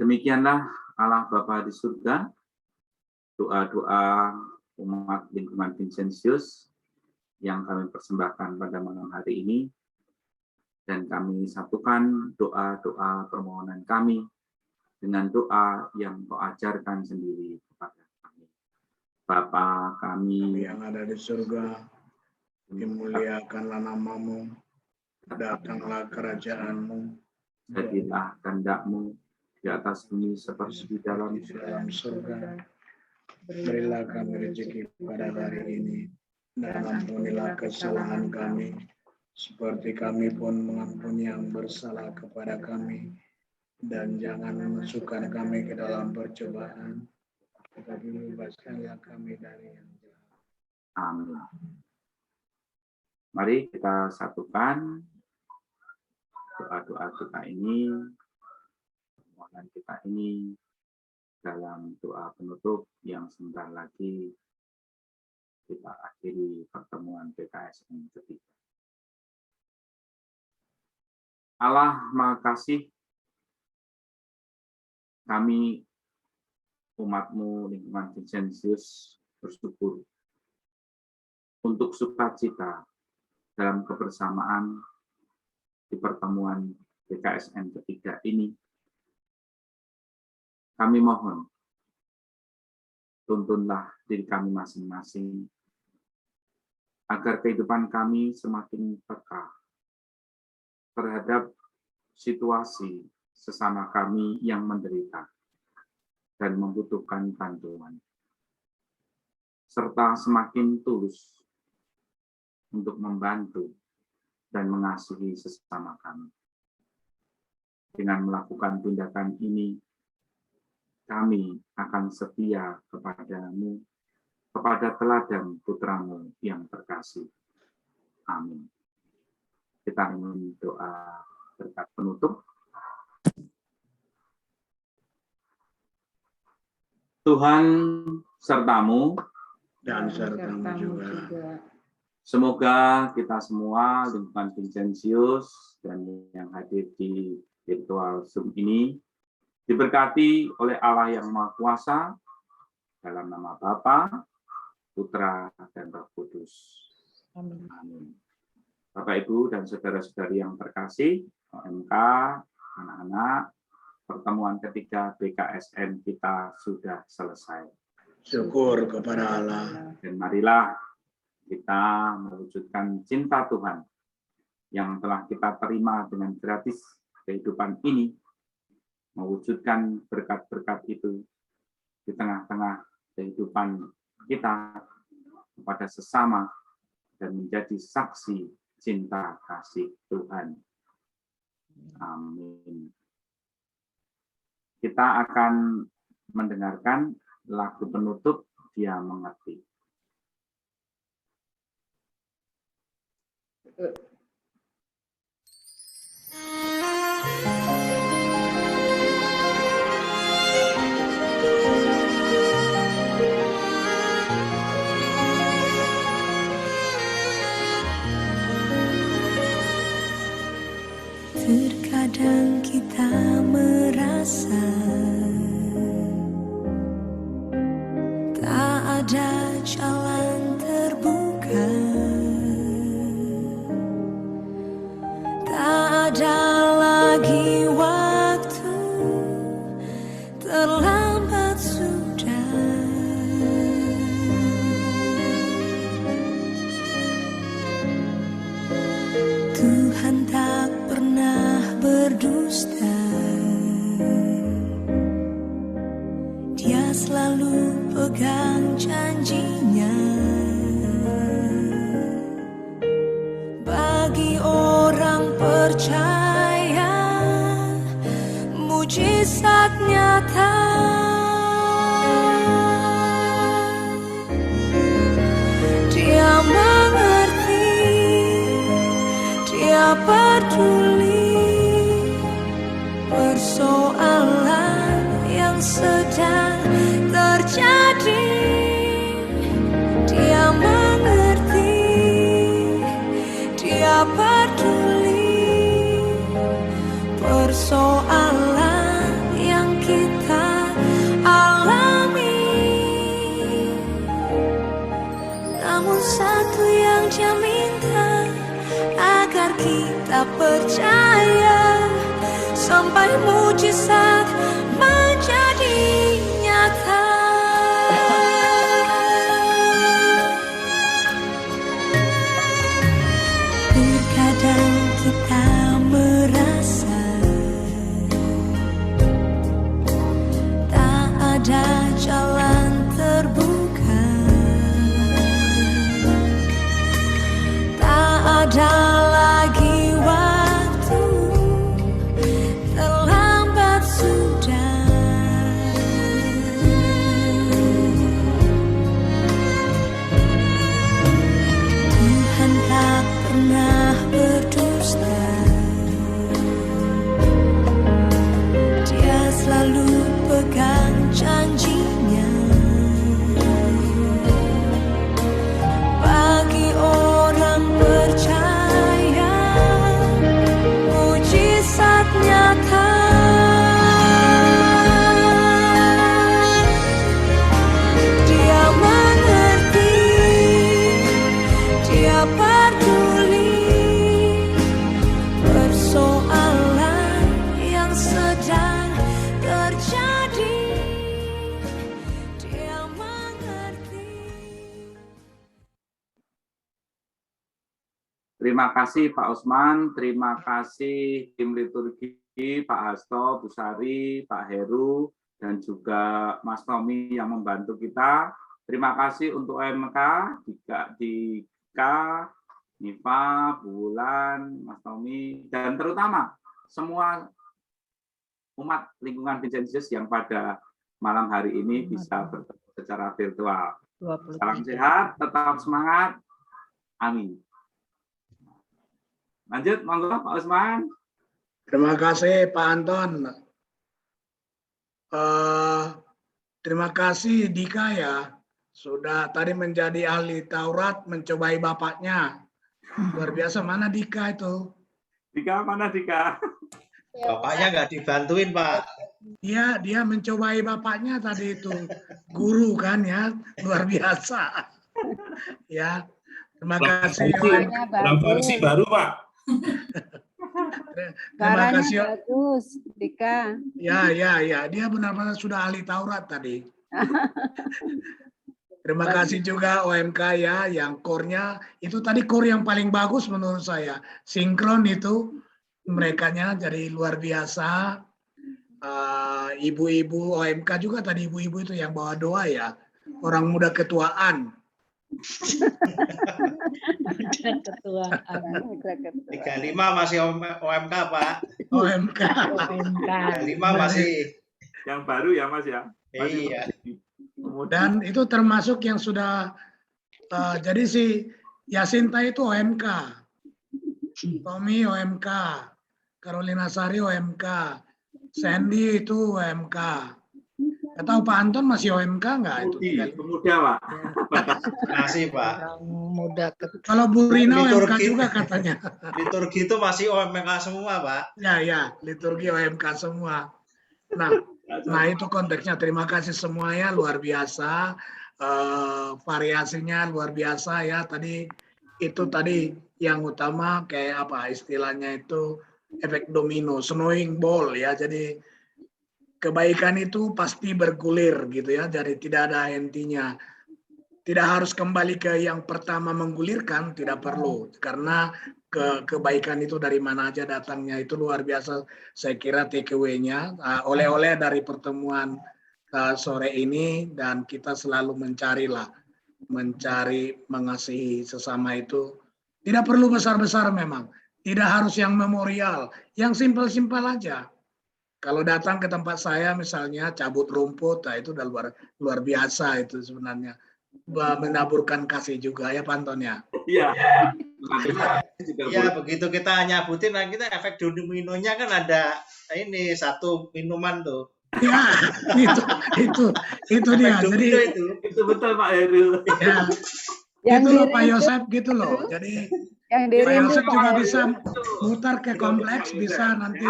Demikianlah Allah Bapa di surga, doa-doa umat lingkungan Vincentius yang kami persembahkan pada malam hari ini, dan kami satukan doa-doa permohonan kami dengan doa yang Kau ajarkan sendiri kepada kami. Bapa kami yang ada di surga, dimuliakanlah nama-Mu, datanglah kerajaan-Mu, jadilah kehendak-Mu di atas bumi seperti di dalam surga. Berilah kami rezeki pada hari ini, dan ampunilah kesalahan kami, seperti kami pun mengampuni yang bersalah kepada kami. Dan jangan memasukkan kami ke dalam percobaan, tetapi bebaskanlah kami dari yang jahat. Amin. Mari kita satukan doa-doa kita ini, permohonan kita ini dalam doa penutup yang sebentar lagi kita akhiri pertemuan PKSN ketiga. Allah Maha Kasih, kami umat-Mu lingkungan Vincentius bersyukur untuk sukacita dalam kebersamaan di pertemuan PKSN ketiga ini. Kami mohon, tuntunlah diri kami masing-masing, agar kehidupan kami semakin peka terhadap situasi sesama kami yang menderita dan membutuhkan bantuan, serta semakin tulus untuk membantu dan mengasihi sesama kami. Dengan melakukan tindakan ini, kami akan setia kepada-Mu, kepada teladan Putra-Mu yang terkasih. Amin. Kita ingin doa berkat penutup. Tuhan serta-Mu dan serta-Mu juga. Semoga kita semua lingkungan Vincentius dan yang hadir di virtual Zoom ini diberkati oleh Allah yang Maha Kuasa dalam nama Bapa, Putra, dan Roh Kudus. Amin. Amin. Bapak, Ibu, dan saudara-saudari yang terkasih, OMK, anak-anak, pertemuan ketiga BKSN kita sudah selesai. Syukur kepada Allah. Dan marilah kita mewujudkan cinta Tuhan yang telah kita terima dengan gratis kehidupan ini, mewujudkan berkat-berkat itu di tengah-tengah kehidupan kita kepada sesama dan menjadi saksi cinta kasih Tuhan. Amin. Kita akan mendengarkan lagu penutup Dia Mengerti. Terkadang kita merasa tak ada jalan terbuka, tak ada lagi waktu, terlambat sudah. Tuhan tak pernah berdusta, Dia selalu pegang janjinya. Bagi orang percaya, mujizat nyata. Dia mengerti, Dia peduli persoalan yang sedang terjadi. Dia mengerti, Dia peduli persoalan yang kita alami. Namun satu yang Dia minta, agar kita percaya sampai mujizat menjadi nyata. Terkadang kita merasa tak ada jalan terbuka, tak ada lagi waktu, terlambat sudah. Tuhan tak pernah berdusta, Dia selalu pegang janjinya. Bagi orang percaya, mujizat nyata. Dia mengerti, Dia peduli persoalan yang sedang terjadi. Dia mengerti. Terima kasih Pak Osman, terima kasih tim liturgi, Pak Hasto, Bu Sari, Pak Heru, dan juga Mas Tommy yang membantu kita. Terima kasih untuk OMK, Dika, Niva, Bulan, Mas Tommy, dan terutama semua umat lingkungan Vincent Jesus yang pada malam hari ini bisa bertemu secara virtual. Salam sehat, tetap semangat. Amin. Lanjut, monggo Pak Usman. Terima kasih Pak Anton. Terima kasih Dika ya, sudah tadi menjadi ahli Taurat, mencobai bapaknya. Luar biasa. Mana Dika itu? Dika, mana Dika? Bapaknya nggak dibantuin, Pak. Dia mencobai bapaknya tadi itu. Guru kan ya, luar biasa. Ya, terima kasih. Versi baru, Pak. Terima kasih. Bagus, Dika. Ya, dia benar-benar sudah ahli Taurat tadi. Terima kasih juga OMK ya, yang core-nya itu tadi core yang paling bagus menurut saya. Sinkron itu merekanya jadi luar biasa. Ibu-ibu OMK juga tadi ibu-ibu itu yang bawa doa ya. Orang muda ketuaan. Ketuaan. 35 masih OMK, Pak. OMK. 35 masih. Yang baru ya Mas ya. Masih Iya. Dan itu termasuk yang sudah jadi si Yasinta itu OMK, Tommy OMK, Carolina Sari OMK, Sandy itu OMK. Gak tahu Pak Anton masih OMK nggak itu? Pemuda Pak. Masih Pak. Muda Kalau Bu Rina OMK Liturgi. juga katanya. Liturgi itu masih OMK semua, Pak. Ya, liturgi OMK semua. Nah itu konteksnya. Terima kasih semuanya, luar biasa. Variasinya luar biasa ya. Tadi yang utama kayak apa istilahnya itu efek domino, snowing ball ya. Jadi kebaikan itu pasti bergulir gitu ya. Jadi tidak ada hentinya. Tidak harus kembali ke yang pertama menggulirkan, tidak perlu. Karena kebaikan itu dari mana aja datangnya, itu luar biasa. Saya kira takeaway-nya, oleh-oleh dari pertemuan sore ini, dan kita selalu mencari mengasihi sesama itu. Tidak perlu besar-besar memang. Tidak harus yang memorial, yang simpel-simpel aja. Kalau datang ke tempat saya misalnya cabut rumput, nah itu udah luar biasa itu sebenarnya. Menaburkan kasih juga ya Pak Anton ya. Iya. Ya begitu kita nyabutin, nah kita efek dominonya kan ada ini satu minuman tuh. Ya itu dia. Jadi itu betul Pak Herul. Ya, itu loh Pak Yosef gitu loh. Jadi Pak Yosef juga bisa mutar ke kompleks, bisa nanti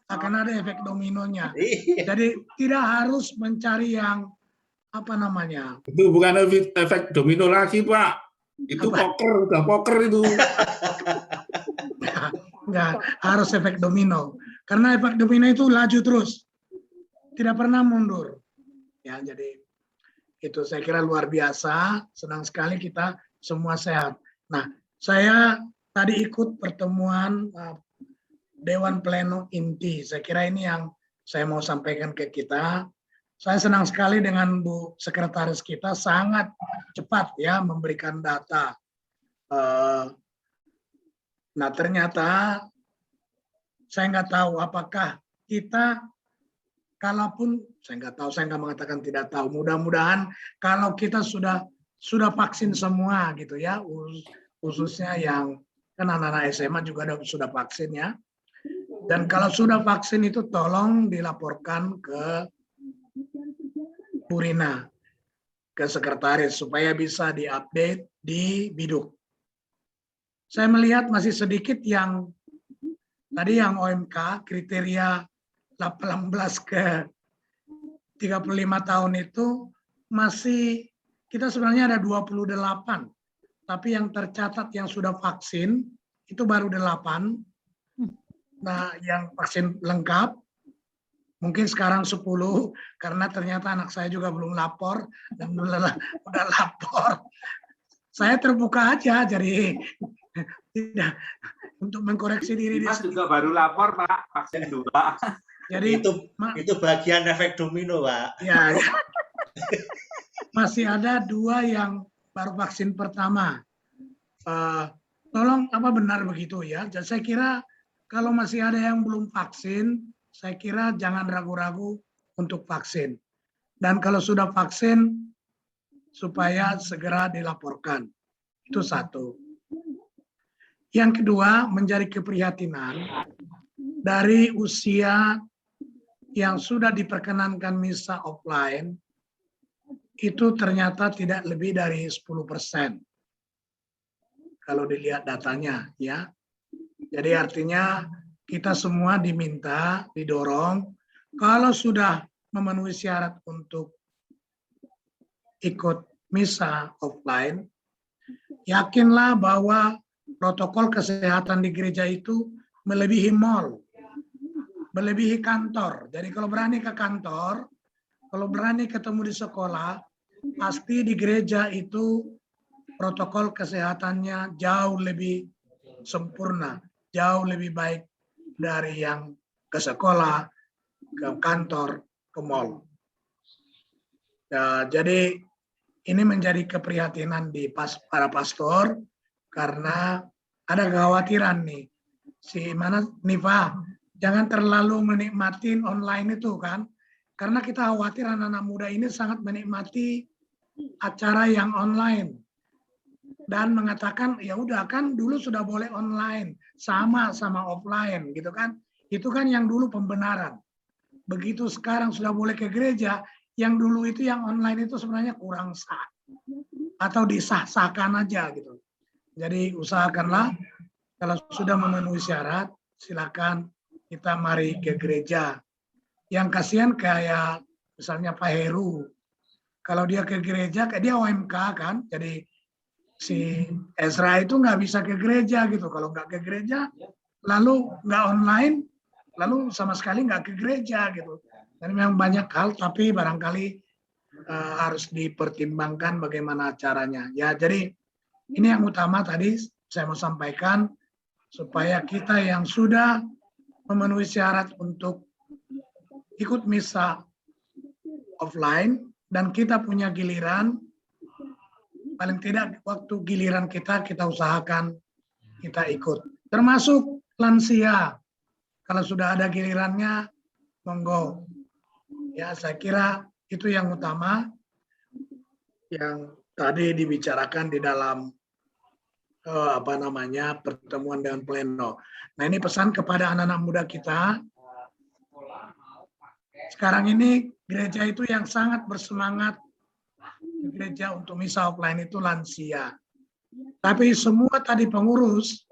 akan ada efek dominonya. Jadi tidak harus mencari yang apa namanya? Itu bukan efek domino lagi, Pak. Itu poker, udah poker itu. Enggak, harus efek domino. Karena efek domino itu laju terus. Tidak pernah mundur. Ya, jadi itu saya kira luar biasa. Senang sekali kita semua sehat. Nah, saya tadi ikut pertemuan Dewan Pleno Inti. Saya kira ini yang saya mau sampaikan ke kita. Saya senang sekali dengan Bu Sekretaris kita, sangat cepat ya memberikan data. Nah ternyata saya nggak tahu apakah kita, kalaupun saya nggak tahu, saya nggak mengatakan tidak tahu. Mudah-mudahan kalau kita sudah vaksin semua gitu ya, khususnya yang kan anak-anak SMA juga sudah vaksin ya. Dan kalau sudah vaksin itu tolong dilaporkan ke Bu Rina, ke sekretaris supaya bisa diupdate di Biduk. Saya melihat masih sedikit yang tadi yang OMK kriteria 18 ke 35 tahun itu masih kita sebenarnya ada 28, tapi yang tercatat yang sudah vaksin itu baru 8. Nah, yang vaksin lengkap mungkin sekarang 10, karena ternyata anak saya juga belum lapor, dan udah lapor. Saya terbuka aja, jadi tidak untuk mengkoreksi diri. Mas juga baru lapor Pak, vaksin 2. Jadi itu bagian efek domino Pak. Ya, masih ada 2 yang baru vaksin pertama. Tolong apa benar begitu ya? Jadi saya kira kalau masih ada yang belum vaksin, saya kira jangan ragu-ragu untuk vaksin. Dan kalau sudah vaksin, supaya segera dilaporkan. Itu satu. Yang kedua, menjadi keprihatinan dari usia yang sudah diperkenankan misa offline, itu ternyata tidak lebih dari 10%. Kalau dilihat datanya, ya. Jadi artinya kita semua diminta, didorong, kalau sudah memenuhi syarat untuk ikut misa offline, yakinlah bahwa protokol kesehatan di gereja itu melebihi mall, melebihi kantor. Jadi kalau berani ke kantor, kalau berani ketemu di sekolah, pasti di gereja itu protokol kesehatannya jauh lebih sempurna, jauh lebih baik dari yang ke sekolah, ke kantor, ke mall. Ya, jadi ini menjadi keprihatinan di para pastor karena ada kekhawatiran nih. Si mana Nifa, jangan terlalu menikmati online itu kan. Karena kita khawatir anak-anak muda ini sangat menikmati acara yang online. Dan mengatakan ya udah kan dulu sudah boleh online sama offline gitu kan. Itu kan yang dulu pembenaran. Begitu sekarang sudah boleh ke gereja, yang dulu itu yang online itu sebenarnya kurang sah atau disah-sahkan aja gitu. Jadi usahakanlah kalau sudah memenuhi syarat, silakan kita mari ke gereja. Yang kasihan kayak misalnya Pak Heru, kalau dia ke gereja, kayak dia OMK kan, jadi si Ezra itu nggak bisa ke gereja gitu. Kalau nggak ke gereja, lalu nggak online, lalu sama sekali nggak ke gereja gitu. Dan memang banyak hal, tapi barangkali harus dipertimbangkan bagaimana caranya. Ya, jadi ini yang utama tadi saya mau sampaikan supaya kita yang sudah memenuhi syarat untuk ikut misa offline dan kita punya giliran, paling tidak waktu giliran kita usahakan kita ikut. Termasuk lansia, kalau sudah ada gilirannya, monggo. Ya, saya kira itu yang utama yang tadi dibicarakan di dalam pertemuan dengan pleno. Nah, ini pesan kepada anak-anak muda kita. Sekarang ini gereja itu yang sangat bersemangat gereja untuk misa offline itu lansia. Tapi semua tadi pengurus,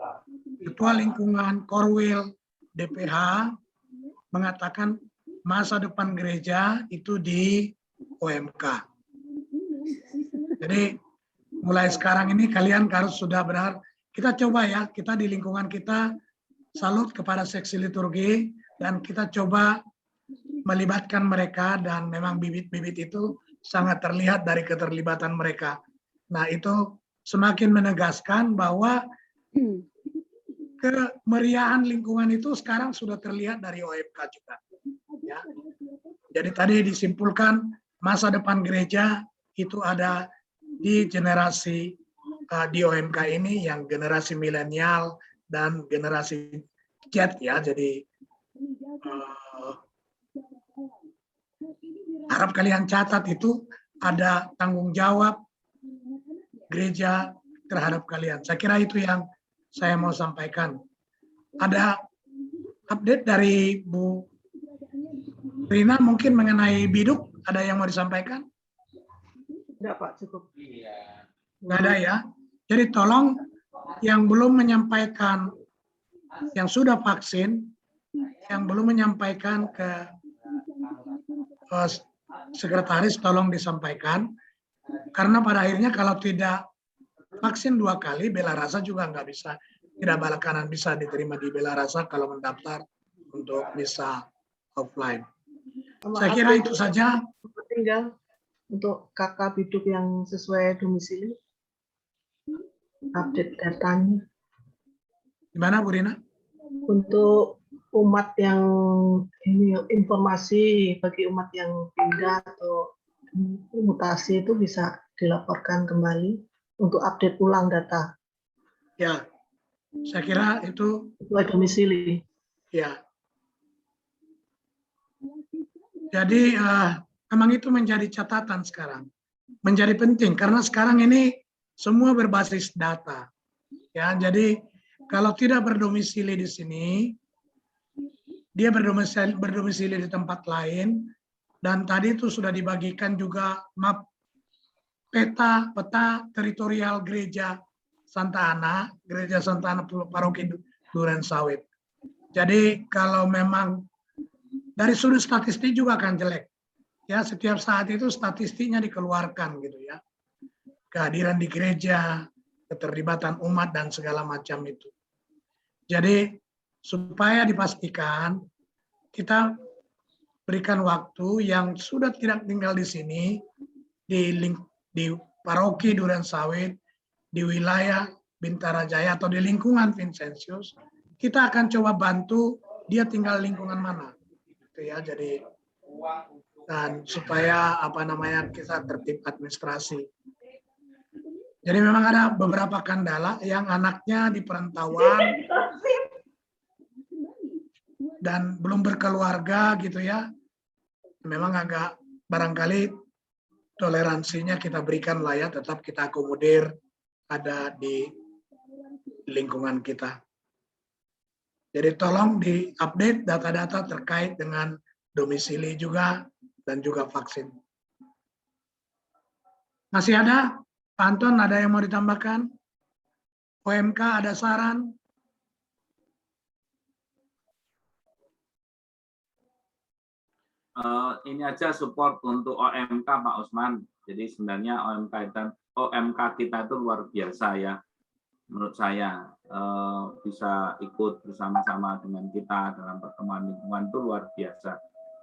ketua lingkungan, korwil, DPH mengatakan masa depan gereja itu di OMK. Jadi mulai sekarang ini kalian harus sudah benar. Kita coba ya, kita di lingkungan kita salut kepada seksi liturgi dan kita coba melibatkan mereka dan memang bibit-bibit itu sangat terlihat dari keterlibatan mereka. Nah, itu semakin menegaskan bahwa kemeriahan lingkungan itu sekarang sudah terlihat dari OMK juga. Ya. Jadi tadi disimpulkan masa depan gereja itu ada di generasi di OMK ini yang generasi milenial dan generasi Z ya. Jadi harap kalian catat itu ada tanggung jawab gereja terhadap kalian. Saya kira itu yang saya mau sampaikan. Ada update dari Bu Rina mungkin mengenai biduk, ada yang mau disampaikan? Tidak Pak, cukup. Nggak ada ya. Jadi tolong yang belum menyampaikan, yang sudah vaksin, yang belum menyampaikan ke sekretaris tolong disampaikan. Karena pada akhirnya kalau tidak vaksin 2 kali, bela rasa juga nggak bisa, tidak bala kanan bisa diterima di bela rasa kalau mendaftar untuk misa offline. Saya kira itu saja. Tinggal untuk kakak biduk yang sesuai domisili, update datanya. Gimana Bu Rina? Untuk umat yang ini informasi bagi umat yang pindah atau mutasi itu bisa dilaporkan kembali untuk update ulang data. Ya, saya kira itu sesuai domisili. Ya. Jadi memang itu menjadi catatan sekarang, menjadi penting karena sekarang ini semua berbasis data. Ya, jadi kalau tidak berdomisili di sini, dia berdomisili di tempat lain, dan tadi itu sudah dibagikan juga map peta teritorial gereja Santa Ana, gereja Santa Ana Paroki Durensawit. Jadi kalau memang dari sudut statistik juga akan jelek. Ya, setiap saat itu statistiknya dikeluarkan gitu ya. Kehadiran di gereja, keterlibatan umat dan segala macam itu. Jadi supaya dipastikan kita berikan waktu yang sudah tidak tinggal di sini di paroki Duren Sawit, di wilayah Bintara Jaya atau di lingkungan Vincentius, kita akan coba bantu dia tinggal lingkungan mana, gitu ya. Jadi dan supaya kita tertib administrasi. Jadi memang ada beberapa kendala yang anaknya di perantauan dan belum berkeluarga gitu ya. Memang agak barangkali toleransinya kita berikan lah ya, tetap kita akomodir ada di lingkungan kita. Jadi tolong diupdate data-data terkait dengan domisili juga dan juga vaksin. Masih ada? Pak Anton, ada yang mau ditambahkan? OMK ada saran? Ini aja support untuk OMK Pak Usman. Jadi sebenarnya OMK kita itu luar biasa ya. Menurut saya bisa ikut bersama-sama dengan kita dalam pertemuan lingkungan itu luar biasa.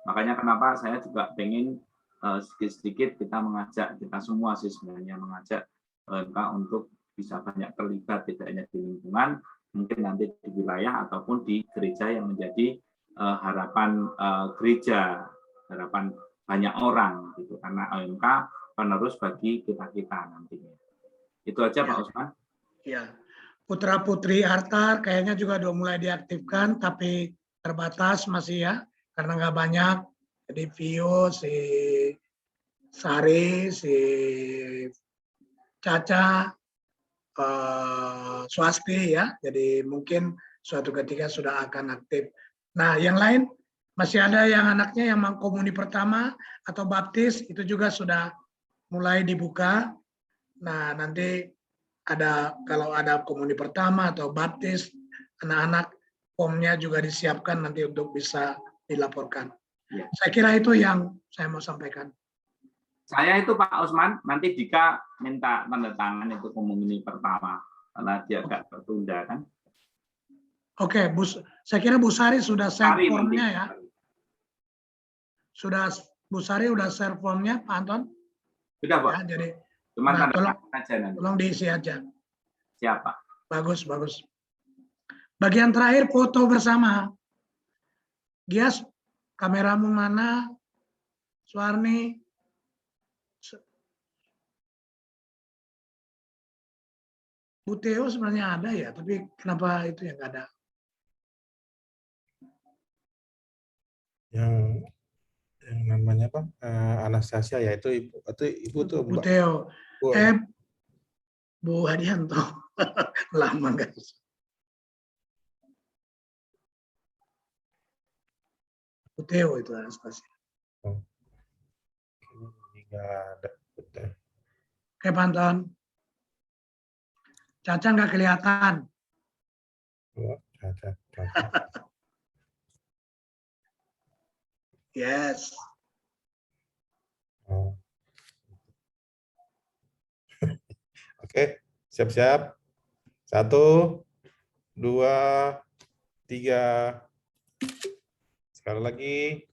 Makanya kenapa saya juga pengen sedikit-sedikit kita mengajak, kita semua sih sebenarnya mengajak OMK untuk bisa banyak terlibat, tidak hanya di lingkungan, mungkin nanti di wilayah ataupun di gereja yang menjadi harapan gereja, harapan banyak orang gitu, karena OMK penerus bagi kita-kita nantinya. Itu aja Pak Usman. Ya, Putra Putri Artar kayaknya juga udah mulai diaktifkan, tapi terbatas masih ya, karena nggak banyak. Jadi Vio, si Sari, si Caca, Swasti ya. Jadi mungkin suatu ketika sudah akan aktif. Nah, yang lain masih ada yang anaknya yang komuni pertama atau baptis, itu juga sudah mulai dibuka. Nah, nanti kalau ada komuni pertama atau baptis, anak-anak formnya juga disiapkan nanti untuk bisa dilaporkan. Ya. Saya kira itu yang saya mau sampaikan. Saya itu Pak Usman, nanti Dika minta tanda tangan itu komuni pertama, karena dia agak tertunda kan. Oke, saya kira Bu Sari sudah share formnya ya. Bu Sari sudah share formnya, Pak Anton? Sudah Pak. Ya, jadi cuma tanda tangan aja nanti. Tolong diisi aja. Siapa? Bagus, bagus. Bagian terakhir foto bersama. Gias, kameramu mana? Suarni. Bu Teo sebenarnya ada ya, tapi kenapa itu yang nggak ada? Yang namanya apa? Anastasia ya, itu ibu tuh Bu Teo. Bu Hadianto. Lama guys. Bu Teo itu Anastasia. Oh. Nggak ada. Oke, Panton. Caca nggak kelihatan. Oh, Caca. Yes. Oh. Oke, siap-siap. 1, 2, 3. Sekali lagi.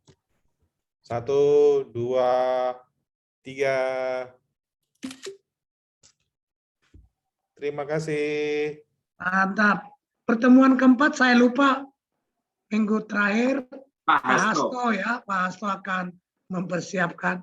1, 2, 3. Terima kasih. Mantap. Pertemuan keempat saya lupa. Minggu terakhir Pak Hasto Hasto ya, Pak Hasto akan mempersiapkan.